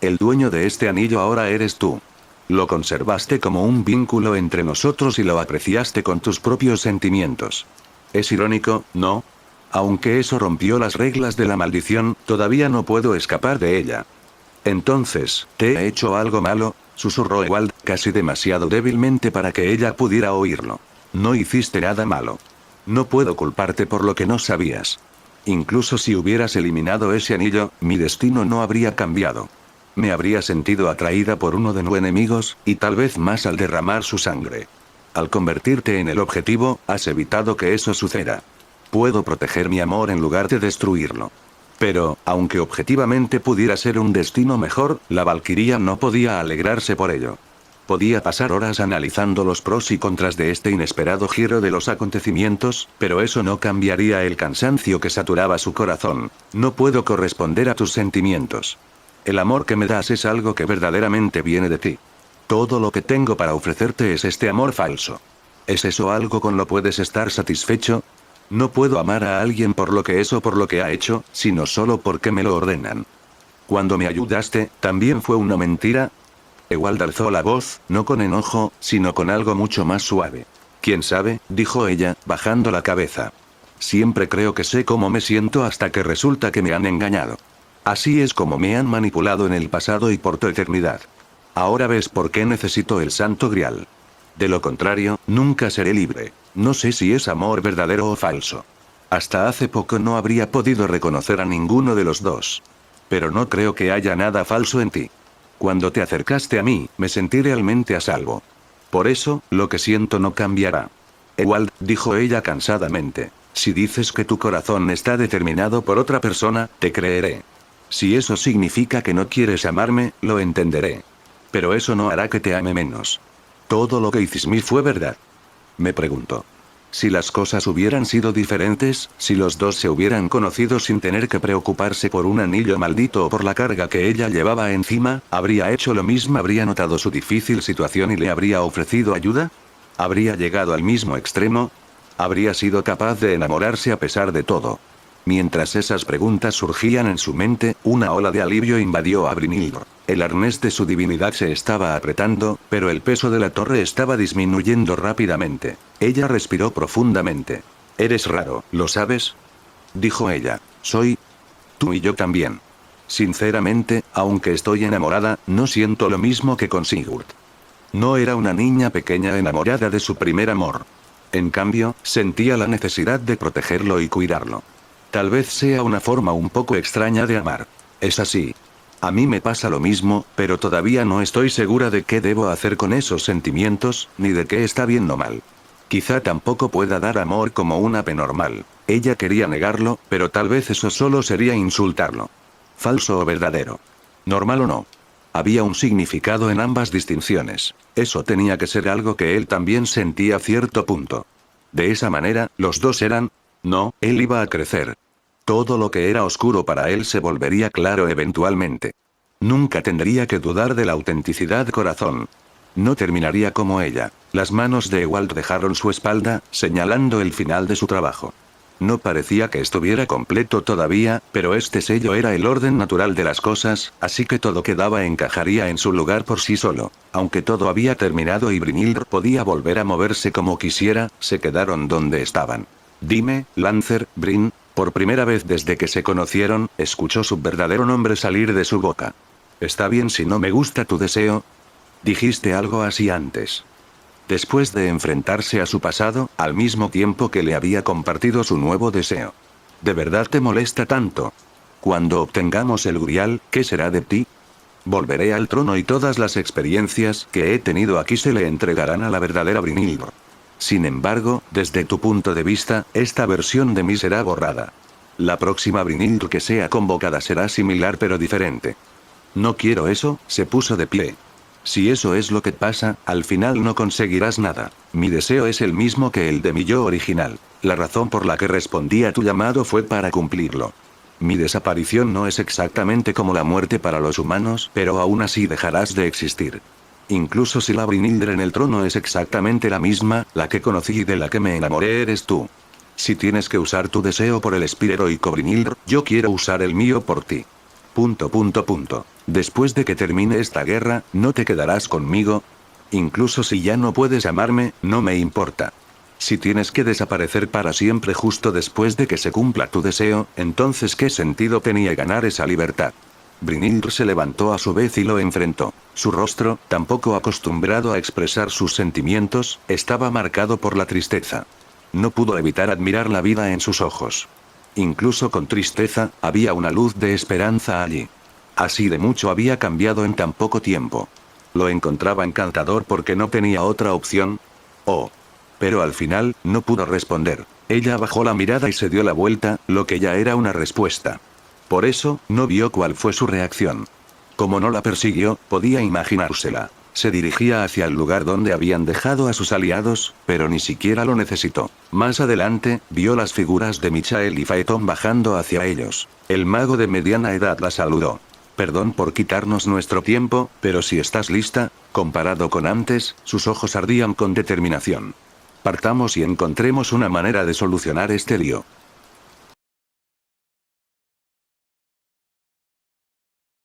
El dueño de este anillo ahora eres tú. Lo conservaste como un vínculo entre nosotros y lo apreciaste con tus propios sentimientos. Es irónico, ¿no? Aunque eso rompió las reglas de la maldición, todavía no puedo escapar de ella. Entonces, ¿te he hecho algo malo? Susurró Ewald, casi demasiado débilmente para que ella pudiera oírlo. No hiciste nada malo. No puedo culparte por lo que no sabías. Incluso si hubieras eliminado ese anillo, mi destino no habría cambiado. Me habría sentido atraída por uno de nuestros enemigos, y tal vez más al derramar su sangre. Al convertirte en el objetivo, has evitado que eso suceda. Puedo proteger mi amor en lugar de destruirlo. Pero, aunque objetivamente pudiera ser un destino mejor, la Valquiria no podía alegrarse por ello. Podía pasar horas analizando los pros y contras de este inesperado giro de los acontecimientos, pero eso no cambiaría el cansancio que saturaba su corazón. No puedo corresponder a tus sentimientos. El amor que me das es algo que verdaderamente viene de ti. Todo lo que tengo para ofrecerte es este amor falso. ¿Es eso algo con lo puedes estar satisfecho? No puedo amar a alguien por lo que es o por lo que ha hecho, sino solo porque me lo ordenan. Cuando me ayudaste, ¿también fue una mentira? Ewald alzó la voz, no con enojo, sino con algo mucho más suave. ¿Quién sabe?, dijo ella, bajando la cabeza. Siempre creo que sé cómo me siento hasta que resulta que me han engañado. Así es como me han manipulado en el pasado y por tu eternidad. Ahora ves por qué necesito el Santo Grial. De lo contrario, nunca seré libre. No sé si es amor verdadero o falso. Hasta hace poco no habría podido reconocer a ninguno de los dos. Pero no creo que haya nada falso en ti. Cuando te acercaste a mí, me sentí realmente a salvo. Por eso, lo que siento no cambiará. Ewald, dijo ella cansadamente. Si dices que tu corazón está determinado por otra persona, te creeré. Si eso significa que no quieres amarme, lo entenderé. Pero eso no hará que te ame menos. Todo lo que hiciste fue verdad. Me preguntó. Si las cosas hubieran sido diferentes, si los dos se hubieran conocido sin tener que preocuparse por un anillo maldito o por la carga que ella llevaba encima, ¿habría hecho lo mismo? ¿Habría notado su difícil situación y le habría ofrecido ayuda? ¿Habría llegado al mismo extremo? ¿Habría sido capaz de enamorarse a pesar de todo? Mientras esas preguntas surgían en su mente, una ola de alivio invadió a Brynhilde. El arnés de su divinidad se estaba apretando, pero el peso de la torre estaba disminuyendo rápidamente. Ella respiró profundamente. «Eres raro, ¿lo sabes?», dijo ella. «Soy... tú y yo también. Sinceramente, aunque estoy enamorada, no siento lo mismo que con Sigurd». No era una niña pequeña enamorada de su primer amor. En cambio, sentía la necesidad de protegerlo y cuidarlo. Tal vez sea una forma un poco extraña de amar. Es así. A mí me pasa lo mismo, pero todavía no estoy segura de qué debo hacer con esos sentimientos, ni de qué está bien o mal. Quizá tampoco pueda dar amor como un ave normal. Ella quería negarlo, pero tal vez eso solo sería insultarlo. Falso o verdadero. Normal o no. Había un significado en ambas distinciones. Eso tenía que ser algo que él también sentía a cierto punto. De esa manera, los dos eran... No, él iba a crecer. Todo lo que era oscuro para él se volvería claro eventualmente. Nunca tendría que dudar de la autenticidad corazón. No terminaría como ella. Las manos de Ewald dejaron su espalda, señalando el final de su trabajo. No parecía que estuviera completo todavía, pero este sello era el orden natural de las cosas, así que todo quedaba encajaría en su lugar por sí solo. Aunque todo había terminado y Brynhilde podía volver a moverse como quisiera, se quedaron donde estaban. «Dime, Lancer, Bryn». Por primera vez desde que se conocieron, escuchó su verdadero nombre salir de su boca. «¿Está bien si no me gusta tu deseo?». Dijiste algo así antes. Después de enfrentarse a su pasado, al mismo tiempo que le había compartido su nuevo deseo. ¿De verdad te molesta tanto? Cuando obtengamos el Grial, ¿qué será de ti? Volveré al trono y todas las experiencias que he tenido aquí se le entregarán a la verdadera Brynhilde. Sin embargo, desde tu punto de vista, esta versión de mí será borrada. La próxima Brynhilde que sea convocada será similar pero diferente. No quiero eso, se puso de pie. Si eso es lo que pasa, al final no conseguirás nada. Mi deseo es el mismo que el de mi yo original. La razón por la que respondí a tu llamado fue para cumplirlo. Mi desaparición no es exactamente como la muerte para los humanos, pero aún así dejarás de existir. Incluso si la Brynhilde en el trono es exactamente la misma, la que conocí y de la que me enamoré eres tú. Si tienes que usar tu deseo por el espíritu heroico Brynhilde, yo quiero usar el mío por ti. ... Después de que termine esta guerra, ¿no te quedarás conmigo? Incluso si ya no puedes amarme, no me importa. Si tienes que desaparecer para siempre justo después de que se cumpla tu deseo, entonces ¿qué sentido tenía ganar esa libertad? Brynhilde se levantó a su vez y lo enfrentó. Su rostro, tampoco acostumbrado a expresar sus sentimientos, estaba marcado por la tristeza. No pudo evitar admirar la vida en sus ojos. Incluso con tristeza, había una luz de esperanza allí. Así de mucho había cambiado en tan poco tiempo. Lo encontraba encantador porque no tenía otra opción. Oh. Pero al final, no pudo responder. Ella bajó la mirada y se dio la vuelta, lo que ya era una respuesta. Por eso, no vio cuál fue su reacción. Como no la persiguió, podía imaginársela. Se dirigía hacia el lugar donde habían dejado a sus aliados, pero ni siquiera lo necesitó. Más adelante, vio las figuras de Michael y Phaeton bajando hacia ellos. El mago de mediana edad la saludó. «Perdón por quitarnos nuestro tiempo, pero si estás lista», comparado con antes, sus ojos ardían con determinación. «Partamos y encontremos una manera de solucionar este lío».